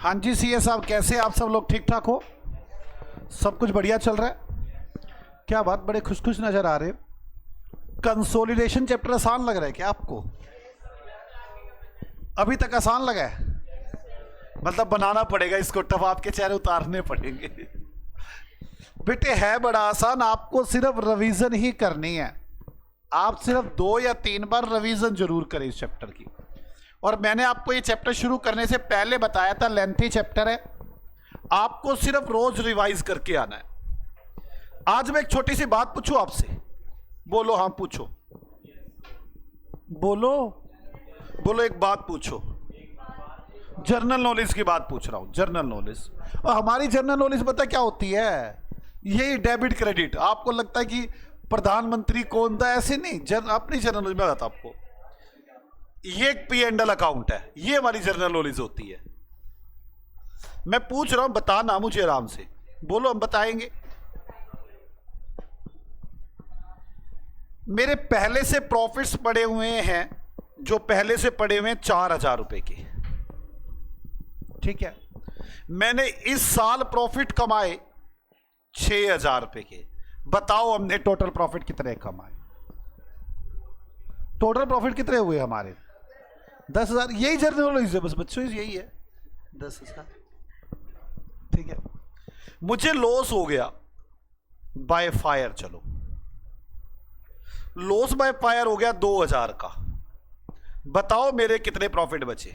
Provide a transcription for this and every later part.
हाँ जी सीए साहब, कैसे आप सब लोग? ठीक ठाक हो? सब कुछ बढ़िया चल रहा है? क्या बात, बड़े खुश खुश नजर आ रहे हो। कंसोलिडेशन चैप्टर आसान लग रहा है क्या आपको? अभी तक आसान लगा है? मतलब बनाना पड़ेगा इसको टफ, आपके चेहरे उतारने पड़ेंगे। बेटे है बड़ा आसान, आपको सिर्फ रिवीजन ही करनी है। आप सिर्फ 2 या 3 बार रिवीजन जरूर करें इस चैप्टर की। और मैंने आपको ये चैप्टर शुरू करने से पहले बताया था, लेंथी चैप्टर है, आपको सिर्फ रोज रिवाइज करके आना है। आज मैं एक छोटी सी बात पूछूं आपसे? बोलो हाँ पूछो। बोलो बोलो, एक बात पूछो। जनरल नॉलेज की बात पूछ रहा हूं, जनरल नॉलेज। और हमारी जनरल नॉलेज पता क्या होती है? यही डेबिट क्रेडिट। आपको लगता है कि प्रधानमंत्री कौन था? ऐसे नहीं। अपनी जनरल नॉलेज में बताता आपको, ये एक P&L अकाउंट है, ये हमारी जनरल नॉलेज होती है। मैं पूछ रहा हूं, बताना मुझे आराम से। बोलो, हम बताएंगे। मेरे पहले से प्रॉफिट्स पड़े हुए हैं, जो पहले से पड़े हुए हैं 4,000 रुपए के। ठीक है, मैंने इस साल प्रॉफिट कमाए 6,000 रुपए के। बताओ हमने टोटल प्रॉफिट कितने कमाए? टोटल प्रॉफिट कितने हुए हमारे? 10,000। यही जनरल नॉलेज है बस बच्चों, यही है 10,000। ठीक है, मुझे लॉस हो गया बाय फायर। चलो, लॉस बाय फायर हो गया 2,000 का। बताओ मेरे कितने प्रॉफिट बचे?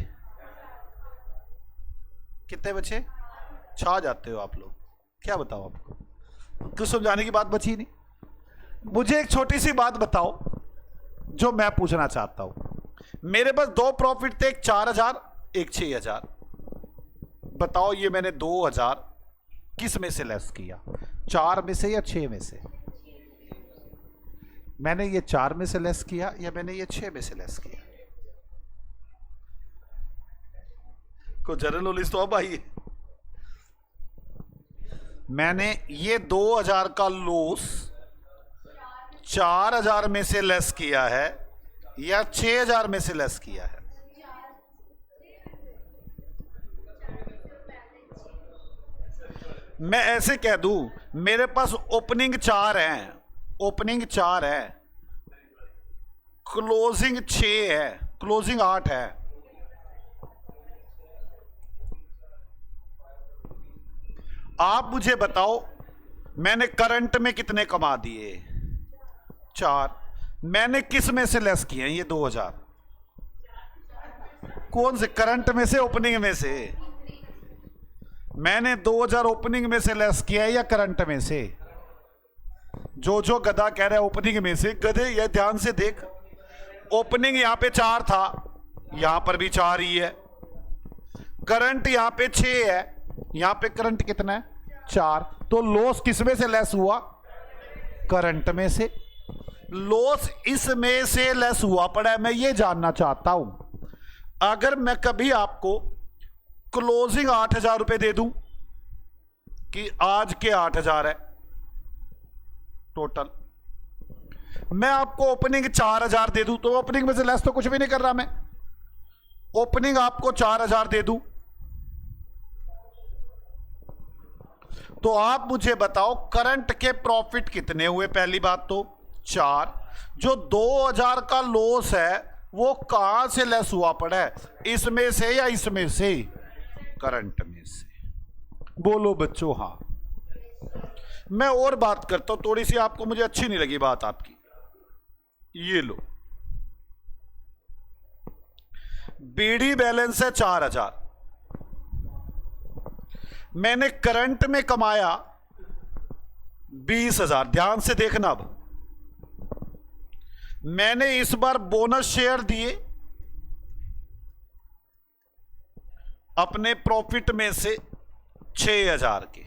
कितने बचे? छा जाते हो आप लोग। क्या बताओ आपको? कुछ समझाने की बात बची नहीं। मुझे एक छोटी सी बात बताओ जो मैं पूछना चाहता हूं। मेरे पास 2 प्रॉफिट थे, एक 4,000 एक 6,000। बताओ ये मैंने 2,000 किस में से लेस किया? 4 में से या 6 में से? मैंने ये 4 में से लेस किया या मैंने ये 6 में से लेस किया? को जनरल नॉलेज तो अब आई है। मैंने ये 2,000 का लॉस 4,000 में से लेस किया है या 6,000 में से लेस किया है? मैं ऐसे कह दूं, मेरे पास ओपनिंग 4 है, ओपनिंग 4 है, क्लोजिंग 6 है, क्लोजिंग 8 है। आप मुझे बताओ मैंने करंट में कितने कमा दिए? 4। मैंने किस में से लेस किए ये 2,000? कौन से? करंट में से, ओपनिंग में से? मैंने 2,000 ओपनिंग में से लेस किया है या करंट में से? जो गधा कह रहा है ओपनिंग में से, गधे ये ध्यान से देख। ओपनिंग यहां पे 4 था, यहां पर भी 4 ही है। करंट यहां पे 6 है, यहां पे करंट कितना है? 4। तो लॉस किस में से लेस हुआ? करंट में से। लॉस इसमें से लेस हुआ पड़ा है। मैं ये जानना चाहता हूं, अगर मैं कभी आपको क्लोजिंग 8,000 रुपए दे दूं कि आज के 8,000 है टोटल, मैं आपको ओपनिंग 4,000 दे दूं, तो ओपनिंग में से लेस तो कुछ भी नहीं कर रहा मैं। ओपनिंग आपको 4,000 दे दूं, तो आप मुझे बताओ करंट के प्रॉफिट कितने हुए? पहली बात तो 4। जो 2,000 का लॉस है वो कहां से लेस हुआ पड़ा है? इसमें से या इसमें से? करंट में से। बोलो बच्चों हाँ। मैं और बात करता हूं, थोड़ी सी आपको मुझे अच्छी नहीं लगी बात आपकी। ये लो, बीडी बैलेंस है 4,000। मैंने करंट में कमाया 20,000। ध्यान से देखना, अब मैंने इस बार बोनस शेयर दिए अपने प्रॉफिट में से 6,000 के।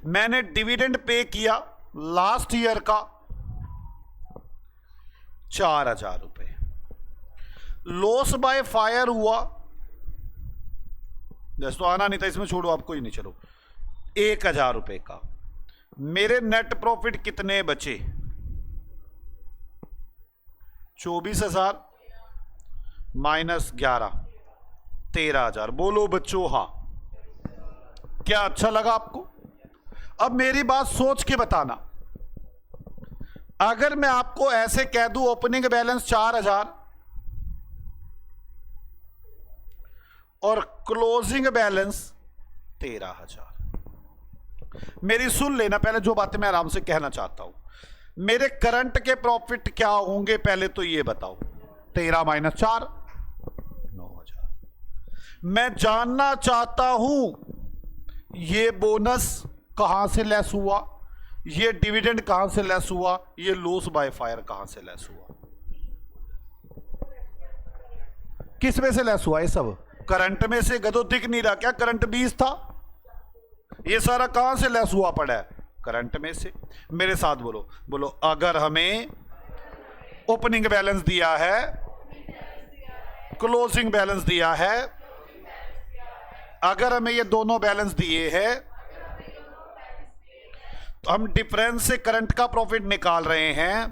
मैंने डिविडेंड पे किया लास्ट ईयर का 4,000 रुपए। लॉस बाय फायर हुआ, जैसे तो आना नहीं था इसमें, छोड़ो आपको ही नहीं। चलो 1,000 रुपए का। मेरे नेट प्रॉफिट कितने बचे? 24,000 -11 13,000। बोलो बच्चों हाँ। क्या अच्छा लगा आपको? अब मेरी बात सोच के बताना। अगर मैं आपको ऐसे कह दूं ओपनिंग बैलेंस 4,000 और क्लोजिंग बैलेंस 13,000, मेरी सुन लेना पहले जो बातें मैं आराम से कहना चाहता हूं। मेरे करंट के प्रॉफिट क्या होंगे पहले तो ये बताओ। 13 माइनस 4 9,000। मैं जानना चाहता हूं ये बोनस कहां से लेस हुआ, ये डिविडेंड कहां से लेस हुआ, ये लॉस बाय फायर कहां से लेस हुआ, किस में से लेस हुआ? ये सब करंट में से। गदो दिख नहीं रहा क्या? करंट 20 था, ये सारा कहां से लेस हुआ पड़ा है? करंट में से। मेरे साथ बोलो, बोलो अगर हमें ओपनिंग बैलेंस दिया है, क्लोजिंग बैलेंस दिया है, अगर हमें ये दोनों बैलेंस दिए हैं तो हम डिफरेंस से करंट का प्रॉफिट निकाल रहे हैं,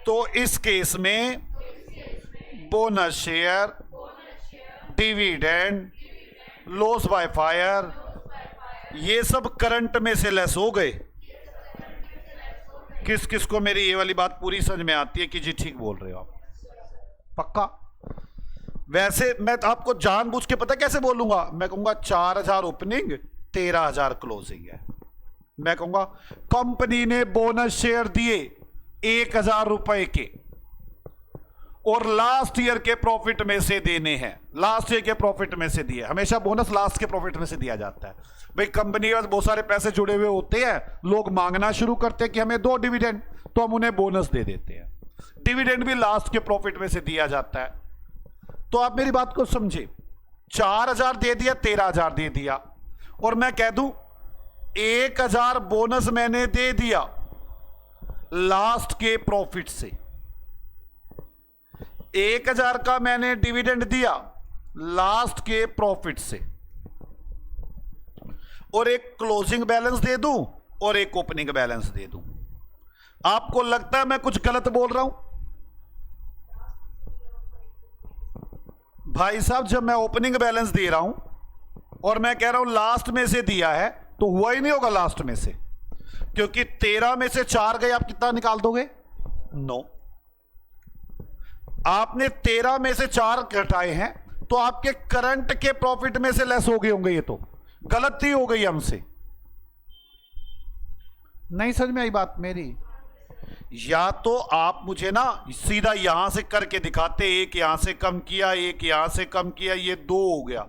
तो इस केस में bonus share, dividend, loss by fire, ये सब करंट में से लेस हो गए। किस किस को मेरी ये वाली बात पूरी समझ में आती है कि जी ठीक बोल रहे हो आप? पक्का? वैसे मैं आपको जानबूझ के पता कैसे बोलूंगा? मैं कहूंगा 4,000 ओपनिंग, 13,000 क्लोजिंग है। मैं कहूंगा कंपनी ने बोनस शेयर दिए 1,000 रुपए के और लास्ट ईयर के प्रॉफिट में से देने हैं। लास्ट ईयर के प्रॉफिट में से दिए। हमेशा बोनस लास्ट के प्रॉफिट में से दिया जाता है। भाई कंपनी के पास बहुत सारे पैसे जुड़े हुए होते हैं, लोग मांगना शुरू करते हैं कि हमें दो डिविडेंड, तो हम उन्हें बोनस दे देते हैं। डिविडेंड भी लास्ट के प्रॉफिट में से दिया जाता है। तो आप मेरी बात को समझे, 4,000 दे दिया, 13,000 दे दिया, और मैं कह दूं 1,000 बोनस मैंने दे दिया लास्ट के प्रॉफिट से, 1,000 का मैंने डिविडेंड दिया लास्ट के प्रॉफिट से, और एक क्लोजिंग बैलेंस दे दूं और एक ओपनिंग बैलेंस दे दूं। आपको लगता है मैं कुछ गलत बोल रहा हूं? भाई साहब, जब मैं ओपनिंग बैलेंस दे रहा हूं और मैं कह रहा हूं लास्ट में से दिया है, तो हुआ ही नहीं होगा लास्ट में से, क्योंकि 13 में से 4 गए, आप कितना निकाल दोगे? 9। आपने 13 में से 4 घटाए हैं, तो आपके करंट के प्रॉफिट में से लेस हो गए होंगे। ये तो गलती हो गई हमसे। नहीं समझ में आई बात मेरी? या तो आप मुझे ना सीधा यहां से करके दिखाते, एक यहां से कम किया, एक यहां से कम किया, ये 2 हो गया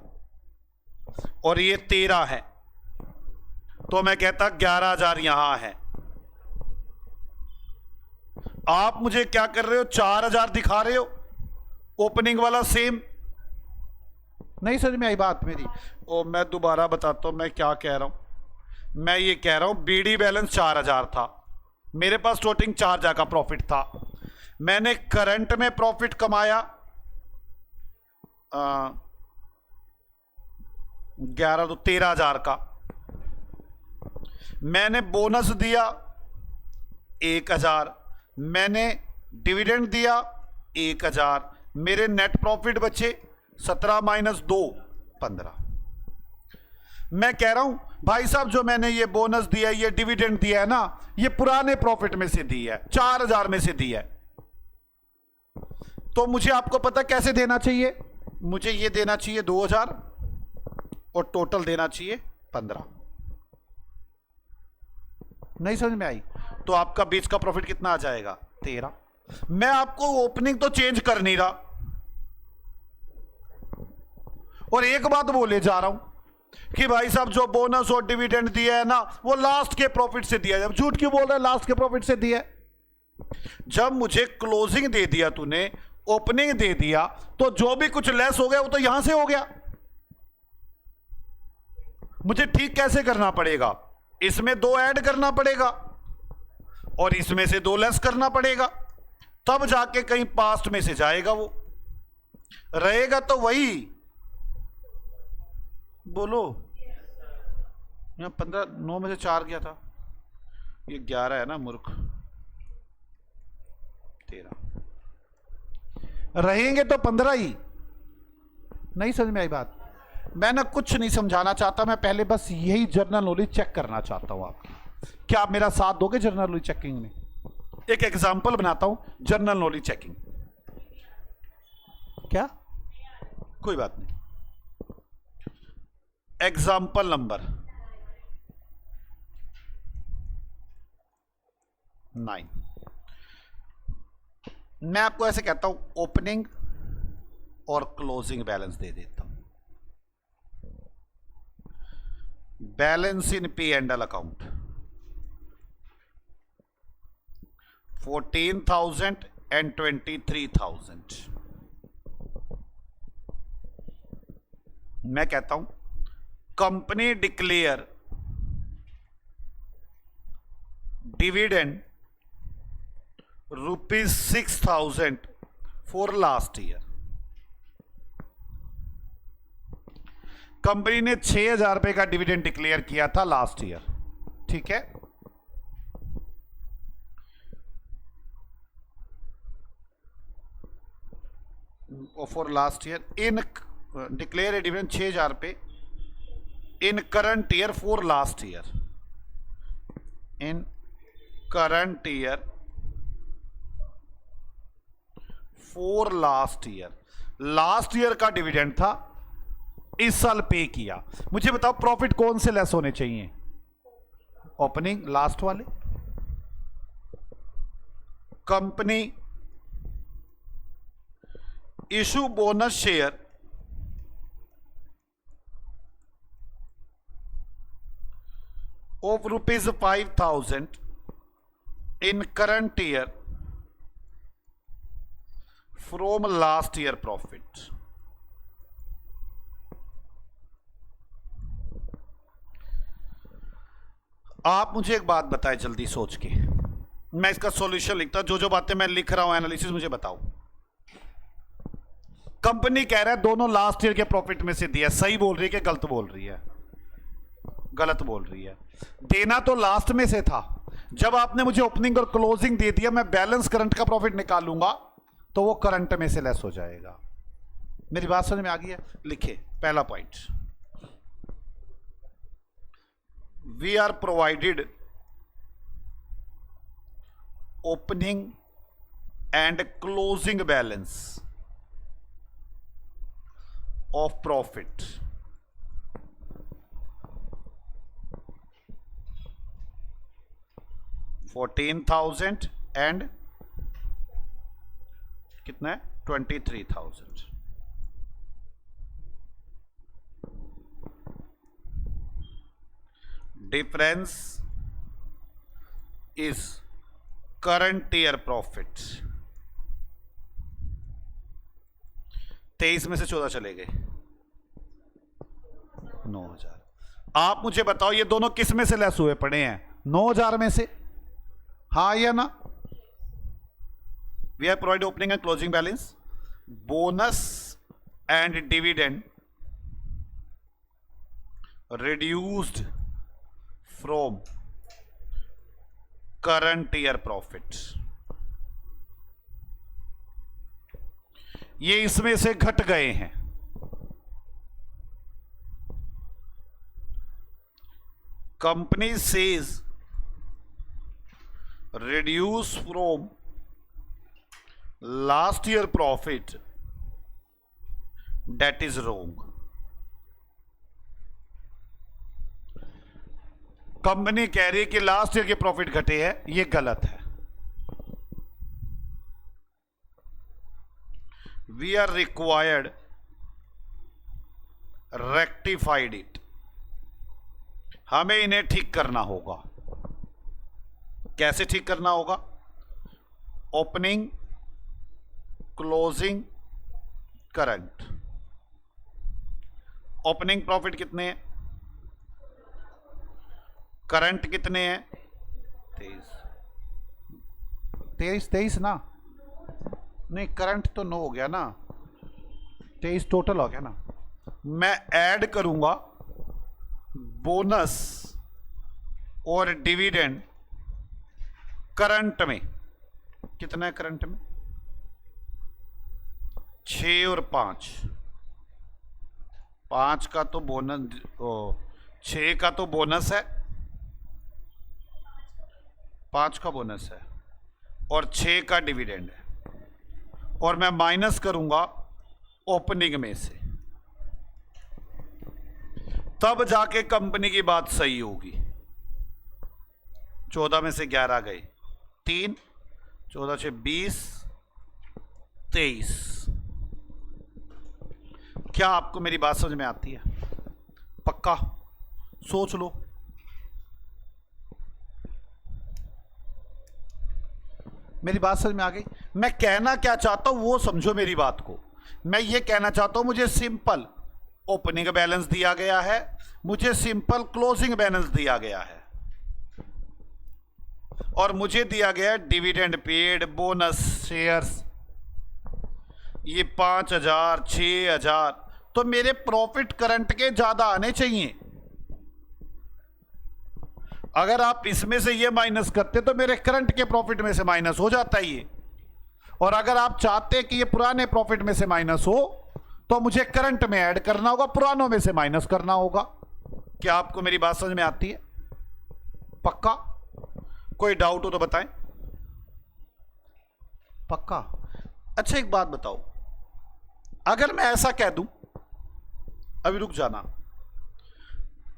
और ये 13 है, तो मैं कहता 11,000 यहां है। आप मुझे क्या कर रहे हो? 4,000 दिखा रहे हो, ओपनिंग वाला सेम। नहीं समझ में आई बात मेरी? और मैं दोबारा बताता हूं मैं क्या कह रहा हूं। मैं ये कह रहा हूं बीडी बैलेंस 4,000 था, मेरे पास टोटल 4,000 का प्रॉफिट था। मैंने करंट में प्रॉफिट कमाया 11 तो 13,000 का। मैंने बोनस दिया 1,000, मैंने डिविडेंड दिया 1,000, मेरे नेट प्रॉफिट बचे 17 माइनस 2 15। मैं कह रहा हूं भाई साहब, जो मैंने ये बोनस दिया, ये डिविडेंड दिया है ना, ये पुराने प्रॉफिट में से दिया है, 4,000 में से दिया है। तो मुझे आपको पता कैसे देना चाहिए? मुझे ये देना चाहिए 2,000 और टोटल देना चाहिए 15। नहीं समझ में आई? तो आपका बीच का प्रॉफिट कितना आ जाएगा? 13। मैं आपको ओपनिंग तो चेंज कर नहीं रहा, और एक बात बोले जा रहा हूं कि भाई साहब जो बोनस और डिविडेंड दिया है ना, वो लास्ट के प्रॉफिट से दिया है। जब झूठ क्यों बोल रहा है? लास्ट के प्रॉफिट से दिया है। जब मुझे क्लोजिंग दे दिया तूने, ओपनिंग दे दिया, तो जो भी कुछ लेस हो गया वो तो यहां से हो गया। मुझे ठीक कैसे करना पड़ेगा? इसमें 2 ऐड करना पड़ेगा और इसमें से 2 लेस करना पड़ेगा, तब जाके कहीं पास्ट में से जाएगा। वो रहेगा तो वही। बोलो, यहां 15, 9 में से 4 गया था, ये 11 है ना मूर्ख। 13 रहेंगे तो 15 ही, नहीं समझ में आई बात? मैं ना कुछ नहीं समझाना चाहता, मैं पहले बस यही जर्नल नॉलेज चेक करना चाहता हूं आपकी। क्या आप मेरा साथ दोगे जर्नल नॉलेज चेकिंग में? एक एग्जांपल बनाता हूं जर्नल नॉलेज चेकिंग। क्या? कोई बात नहीं। Example number 9। मैं आपको ऐसे कहता हूं ओपनिंग और क्लोजिंग बैलेंस दे देता हूं। Balance in P and L account 14,000 and 23,000। मैं कहता हूं company declare dividend ₹6,000 for last year. Company ने 6,000 रुपए का डिविडेंड डिक्लेयर किया था लास्ट ईयर, ठीक है। For last year in declare a dividend 6,000 रुपए in current year for last year. In current year for last year का डिविडेंड था, इस साल पे किया। मुझे बताओ प्रॉफिट कौन से लेस होने चाहिए? ओपनिंग लास्ट वाले। Company issue bonus share of ₹5,000 in current year from last year profit। आप मुझे एक बात बताएं जल्दी सोच के, मैं इसका सॉल्यूशन लिखता हूं। जो बातें मैं लिख रहा हूं एनालिसिस मुझे बताओ। कंपनी कह रहा है दोनों लास्ट ईयर के प्रॉफिट में से दिया, सही बोल रही है कि गलत बोल रही है? गलत बोल रही है। देना तो लास्ट में से था। जब आपने मुझे ओपनिंग और क्लोजिंग दे दिया, मैं बैलेंस करंट का प्रॉफिट निकालूंगा तो वो करंट में से लेस हो जाएगा। मेरी बात समझ में आ गई है? लिखे पहला point, we are provided opening and closing balance of profit $14,000 and कितना है 23,000। Difference is current year profit. 23 में से 14 चले गए, 9,000। आप मुझे बताओ ये दोनों किस में से लेस हुए पड़े हैं? 9,000 में से, हाँ या ना? We are provide opening and closing balance, bonus and dividend reduced from current year profit। ये इसमें से घट गए हैं। Company says reduce from last year profit, that is wrong। Company कह रही है कि लास्ट ईयर के प्रॉफिट घटे हैं, ये गलत है। We are required rectified it, हमें इन्हें ठीक करना होगा। कैसे ठीक करना होगा? Opening, closing, current. Opening profit कितने हैं? करंट कितने हैं? 23 ना? नहीं, करंट तो 9 हो गया ना, 23 टोटल हो गया ना। मैं ऐड करूंगा बोनस और डिविडेंड करंट में। कितना है करंट में? 6 और 5, 5 का तो बोनस, 6 का तो बोनस है, 5 का बोनस है और 6 का डिविडेंड है, और मैं माइनस करूंगा ओपनिंग में से, तब जाके कंपनी की बात सही होगी। 14 में से 11 गए, 3, 14 से 20, 23। क्या आपको मेरी बात समझ में आती है? पक्का? सोच लो। मेरी बात समझ में आ गई? मैं कहना क्या चाहता हूं वो समझो मेरी बात को। मैं ये कहना चाहता हूं, मुझे सिंपल ओपनिंग बैलेंस दिया गया है, मुझे सिंपल क्लोजिंग बैलेंस दिया गया है, और मुझे दिया गया है डिविडेंड पेड, बोनस शेयर्स, ये 5,000, 6,000। तो मेरे प्रॉफिट करंट के ज्यादा आने चाहिए। अगर आप इसमें से ये माइनस करते तो मेरे करंट के प्रॉफिट में से माइनस हो जाता ये, और अगर आप चाहते कि ये पुराने प्रॉफिट में से माइनस हो तो मुझे करंट में ऐड करना होगा, पुरानों में से माइनस करना होगा। क्या आपको मेरी बात समझ में आती है? पक्का? कोई डाउट हो तो बताएं। पक्का? अच्छा एक बात बताओ, अगर मैं ऐसा कह दूं, अभी रुक जाना,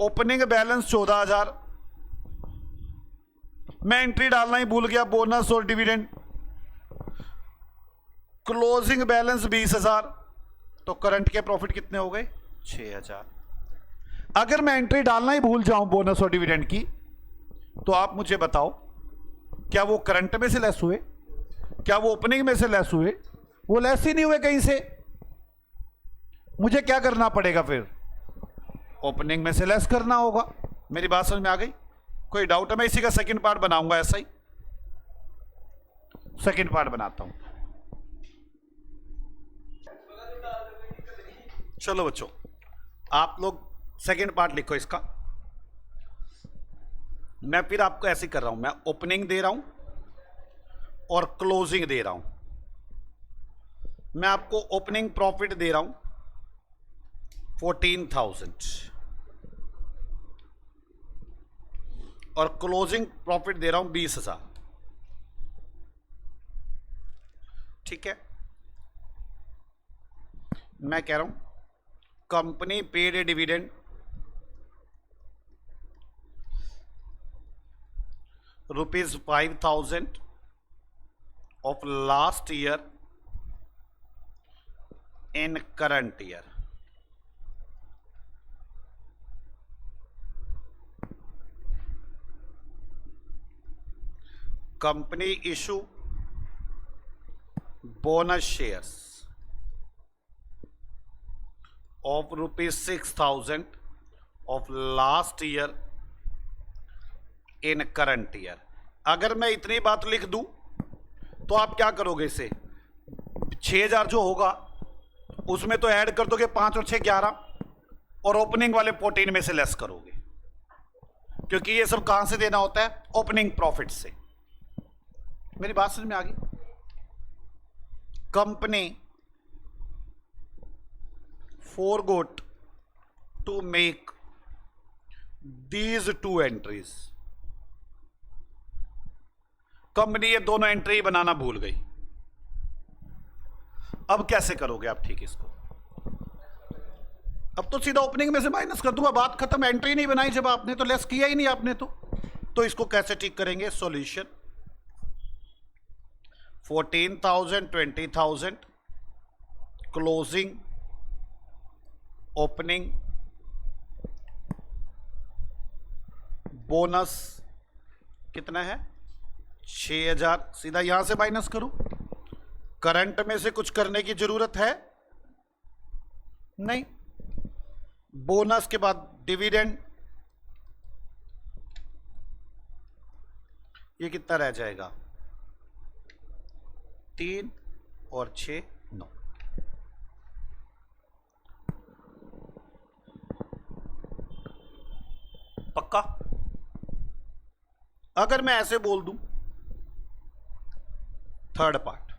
ओपनिंग बैलेंस 14,000, मैं एंट्री डालना ही भूल गया, बोनस और डिविडेंड, क्लोजिंग बैलेंस 20,000, तो करंट के प्रॉफिट कितने हो गए? 6,000। अगर मैं एंट्री डालना ही भूल जाऊं बोनस और डिविडेंड की, तो आप मुझे बताओ, क्या वो करंट में से लेस हुए? क्या वो ओपनिंग में से लेस हुए? वो लेस ही नहीं हुए कहीं से। मुझे क्या करना पड़ेगा फिर? ओपनिंग में से लेस करना होगा। मेरी बात समझ में आ गई? कोई डाउट है? मैं इसी का सेकंड पार्ट बनाऊंगा, ऐसा ही सेकंड पार्ट बनाता हूं। चलो बच्चों, आप लोग सेकंड पार्ट लिखो इसका। मैं फिर आपको ऐसे कर रहा हूं, मैं ओपनिंग दे रहा हूं और क्लोजिंग दे रहा हूं। मैं आपको ओपनिंग प्रॉफिट दे रहा हूं 14,000 और क्लोजिंग प्रॉफिट दे रहा हूं 20,000। ठीक है? मैं कह रहा हूं company paid A dividend ₹5,000 of last year in current year. Company issue bonus shares of ₹6,000 of last year in current year. अगर मैं इतनी बात लिख दूं तो आप क्या करोगे? इसे 6,000 जो होगा उसमें तो ऐड कर दोगे 5 और 6 11, और ओपनिंग वाले 14 में से लेस करोगे, क्योंकि ये सब कहां से देना होता है? ओपनिंग प्रॉफिट से। मेरी बात समझ में आ गई? Company forgot to make these 2 entries. Company ये दोनों एंट्री बनाना भूल गई। अब कैसे करोगे आप ठीक इसको? अब तो सीधा ओपनिंग में से माइनस कर दूंगा, बात खत्म। एंट्री नहीं बनाई जब आपने, तो लेस किया ही नहीं आपने, तो इसको कैसे ठीक करेंगे? सॉल्यूशन 14,000, 20,000, क्लोजिंग, ओपनिंग, बोनस कितना है? 6,000। सीधा यहां से माइनस करूं? करंट में से कुछ करने की जरूरत है नहीं। बोनस के बाद डिविडेंड, ये कितना रह जाएगा? 3 और 6 9। पक्का? अगर मैं ऐसे बोल दूं, third part,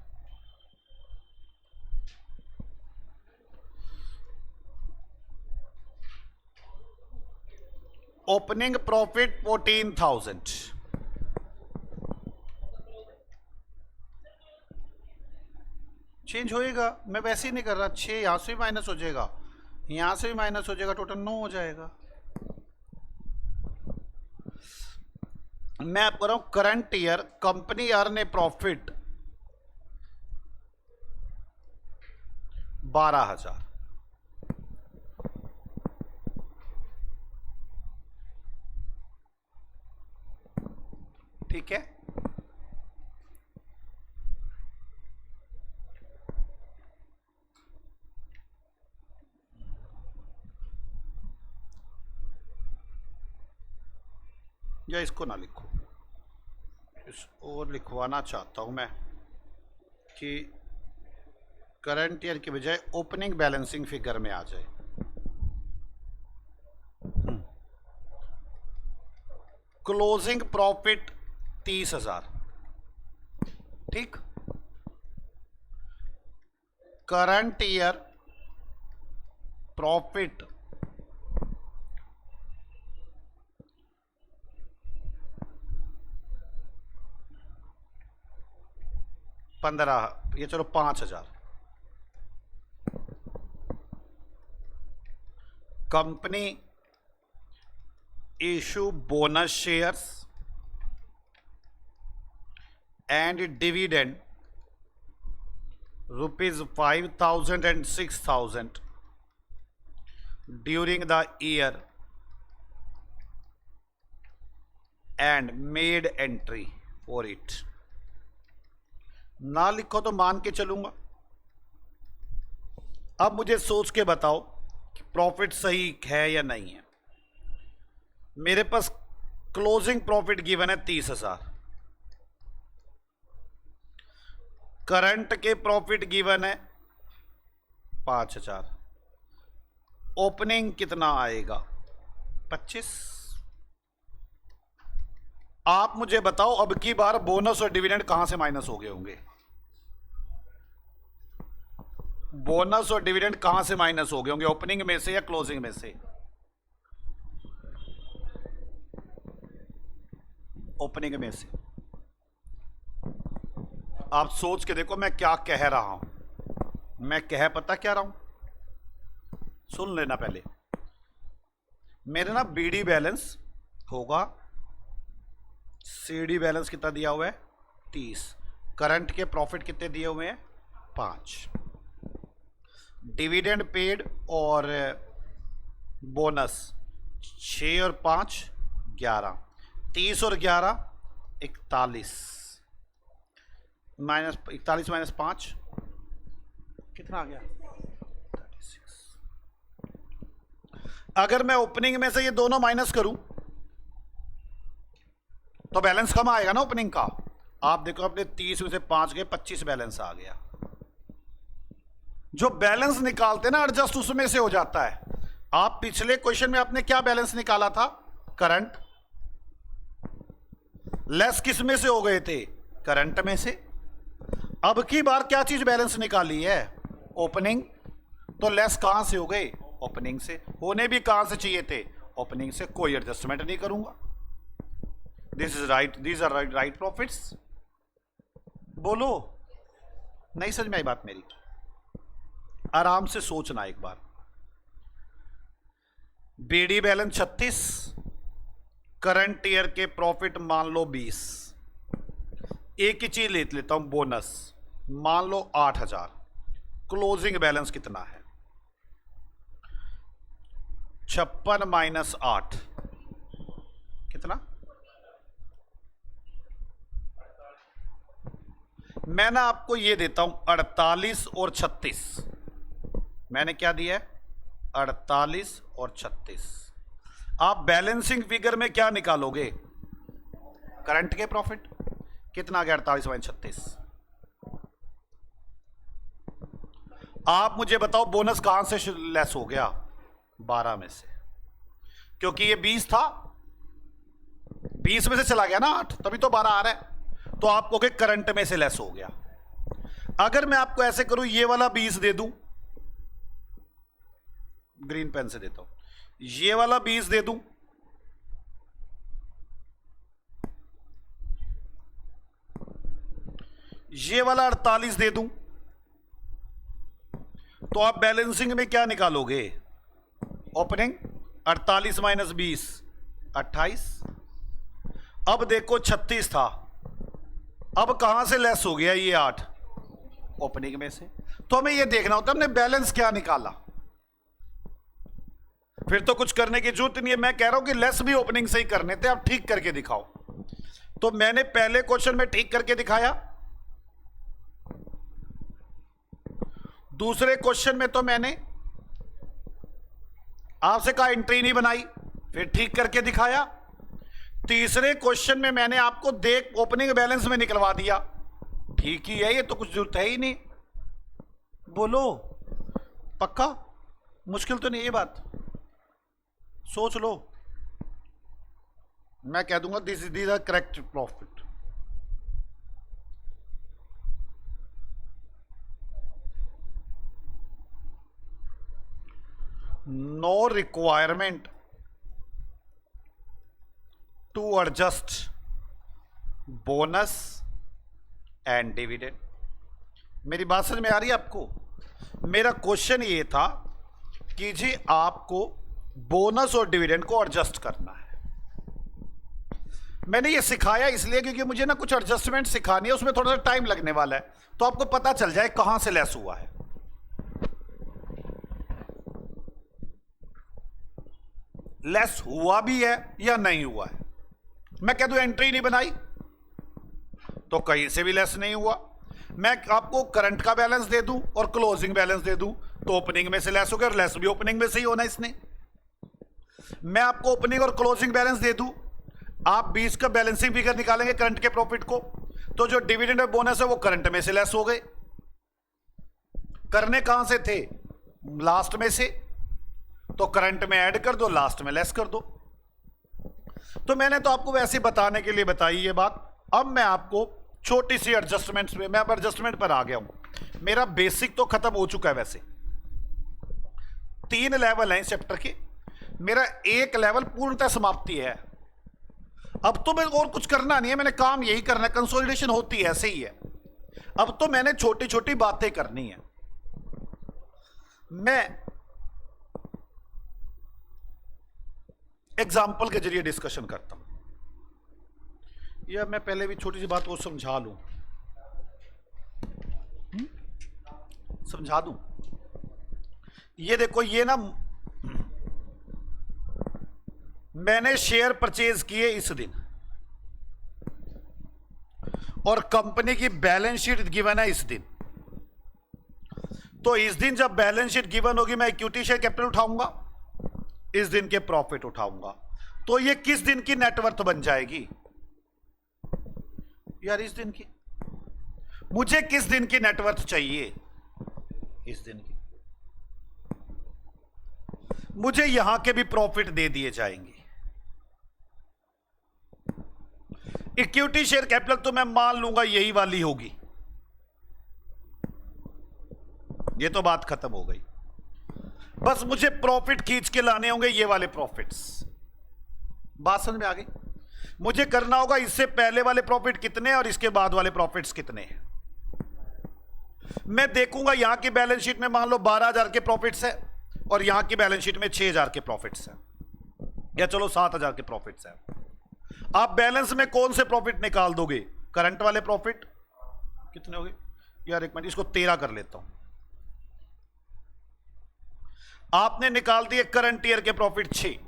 opening profit 14,000, change होएगा, मैं वैसे ही नहीं कर रहा, 6 यहां से भी माइनस हो जाएगा, यहां से भी माइनस हो जाएगा, टोटल 9 हो जाएगा। मैं आपको रहा हूं करंट ईयर कंपनी अर्न ए प्रॉफिट 12,000, ठीक है। या इसको ना लिखो, इस और लिखवाना चाहता हूं मैं कि करंट ईयर की बजाय ओपनिंग बैलेंसिंग फिगर में आ जाए। क्लोजिंग प्रॉफिट 30,000, ठीक। करंट ईयर प्रॉफिट 15, ये चलो 5,000। Company issue bonus shares and dividend ₹5,000 and 6,000 during the year and made entry for it। ना लिखो तो मान के चलूंगा। अब मुझे सोच के बताओ कि प्रॉफिट सही है या नहीं है। मेरे पास क्लोजिंग प्रॉफिट गिवन है 30,000, करंट के प्रॉफिट गिवन है 5,000, ओपनिंग कितना आएगा 25। आप मुझे बताओ अब की बार बोनस और डिविडेंड कहां से माइनस हो गए होंगे? बोनस और डिविडेंड कहां से माइनस हो गए होंगे, ओपनिंग में से या क्लोजिंग में से? ओपनिंग में से। आप सोच के देखो मैं क्या कह रहा हूं। मैं कह पता क्या रहा हूं, सुन लेना पहले। मेरे ना बीडी बैलेंस होगा, सीडी बैलेंस कितना दिया हुआ है 30, करंट के प्रॉफिट कितने दिए हुए हैं 5, डिविडेंड पेड और बोनस 6 और 5 11, 30 और 11 41, माइनस 41 माइनस 5 कितना आ गया 36। अगर मैं ओपनिंग में से ये दोनों माइनस करूं तो बैलेंस कम आएगा ना ओपनिंग का। आप देखो अपने 30 में से 5 गए 25 बैलेंस आ गया। जो बैलेंस निकालते ना एडजस्ट उसमें से हो जाता है। आप पिछले क्वेश्चन में आपने क्या बैलेंस निकाला था, करंट, लेस किस में से हो गए थे, करंट में से। अब की बार क्या चीज बैलेंस निकाली है, ओपनिंग, तो लेस कहां से हो गए, ओपनिंग से। होने भी कहां से चाहिए थे, ओपनिंग से। कोई एडजस्टमेंट नहीं करूंगा। This is right, these are right profits. बोलो, नहीं समझ में आई बात मेरी? आराम से सोचना एक बार। बीडी बैलेंस 36, करंट ईयर के प्रॉफिट मान लो 20। एक ही चीज ले लेता हूं, बोनस मान लो 8,000। क्लोजिंग बैलेंस कितना है 56 माइनस 8 कितना? मैं ना आपको ये देता हूं 48 और 36। मैंने क्या दिया है 48 और 36। आप बैलेंसिंग फिगर में क्या निकालोगे, करंट के प्रॉफिट कितना आ गया 48 माइनस 36। आप मुझे बताओ बोनस कहां से लेस हो गया, 12 में से, क्योंकि ये 20 था, 20 में से चला गया ना 8, तभी तो 12 आ रहा है। तो आपको के करंट में से लेस हो गया। अगर मैं आपको ऐसे करूं, ये वाला 20 दे दूं, ग्रीन पेन से देता हूं, ये वाला 20 दे दूं, ये वाला 48 दे दूं तो आप बैलेंसिंग में क्या निकालोगे? Opening 48 minus 20 28। अब देखो 36 था, अब कहां से लेस हो गया ये 8? ओपनिंग में से। तो हमें ये देखना होता है हमने बैलेंस क्या निकाला, फिर तो कुछ करने की जरूरत नहीं है। मैं कह रहा हूं कि लेस भी ओपनिंग से ही करने थे, आप ठीक करके दिखाओ। तो मैंने पहले क्वेश्चन में ठीक करके दिखाया, दूसरे क्वेश्चन में तो मैंने आपसे कहा एंट्री नहीं बनाई, फिर ठीक करके दिखाया। तीसरे क्वेश्चन में मैंने आपको देख ओपनिंग बैलेंस में निकलवा दिया, ठीक ही है, ये तो कुछ जरूरत है ही नहीं। बोलो पक्का? मुश्किल तो नहीं ये बात, सोच लो। मैं कह दूंगा this is the correct profit. no requirement to adjust bonus and dividend। मेरी बात समझ में आ रही है आपको? मेरा क्वेश्चन ये था कि जी आपको बोनस और डिविडेंड को एडजस्ट करना है। मैंने ये सिखाया इसलिए क्योंकि मुझे ना कुछ एडजस्टमेंट सिखानी है, उसमें थोड़ा सा टाइम लगने वाला है, तो आपको पता चल जाए कहां से लेस हुआ है। लेस हुआ भी है या नहीं हुआ है। मैं कह दूं एंट्री नहीं बनाई तो कहीं से भी लेस नहीं हुआ। मैं आपको करंट का बैलेंस दे दूं और क्लोजिंग बैलेंस दे दूं तो ओपनिंग में से लेस हो गया, और लेस भी ओपनिंग में से ही होना इसने। मैं आपको ओपनिंग और क्लोजिंग बैलेंस दे दूं, आप 20 का बैलेंसिंग फिगर निकालेंगे करंट के प्रॉफिट को, तो जो डिविडेंड और बोनस है वो करंट में से लेस हो गए। करने कहां से थे? लास्ट में से, तो करंट में ऐड कर दो, लास्ट में लेस कर दो। तो मैंने तो आपको वैसे बताने के लिए बताई ये बात। अब मैं आपको छोटी सी एडजस्टमेंट्स में, मैं अब एडजस्टमेंट पर आ गया हूं। मेरा बेसिक तो खत्म हो चुका है, वैसे 3 लेवल हैं इस चैप्टर के, मेरा एक लेवल पूर्णतः समाप्ति है। अब तो मैं और कुछ करना नहीं है, मैंने काम यही करना है, कंसोलिडेशन होती है ऐसे ही है। अब तो मैंने छोटी छोटी बातें करनी है। मैं एग्जाम्पल के जरिए डिस्कशन करता हूं, या मैं पहले भी छोटी सी बात को समझा लूं, समझा दूं। ये देखो, ये ना मैंने शेयर परचेज किए इस दिन, और कंपनी की बैलेंस शीट गिवन है इस दिन। तो इस दिन जब बैलेंस शीट गिवन होगी मैं इक्विटी शेयर कैपिटल उठाऊंगा, इस दिन के प्रॉफिट उठाऊंगा। तो ये किस दिन की नेटवर्थ बन जाएगी यार? इस दिन की। मुझे किस दिन की नेटवर्थ चाहिए? इस दिन की। मुझे यहां के भी प्रॉफिट दे दिए जाएंगे। इक्विटी शेयर कैपिटल तो मैं मान लूंगा यही वाली होगी, ये तो बात खत्म हो गई। बस मुझे प्रॉफिट खींच के लाने होंगे, ये वाले प्रॉफिट्स। बात समझ में आ गई? मुझे करना होगा इससे पहले वाले प्रॉफिट कितने और इसके बाद वाले प्रॉफिट्स कितने हैं। मैं देखूंगा यहां की बैलेंस शीट में मान लो 12,000 के प्रॉफिट्स है, और यहां की बैलेंस शीट में 6,000 के प्रॉफिट्स है, या चलो 7,000 के प्रॉफिट्स है। आप बैलेंस में कौन से प्रॉफिट निकाल दोगे? करंट वाले प्रॉफिट कितने हो गए यार? एक मिनट, इसको 13 कर लेता हूं। आपने निकाल दिए करंट ईयर के प्रॉफिट 6।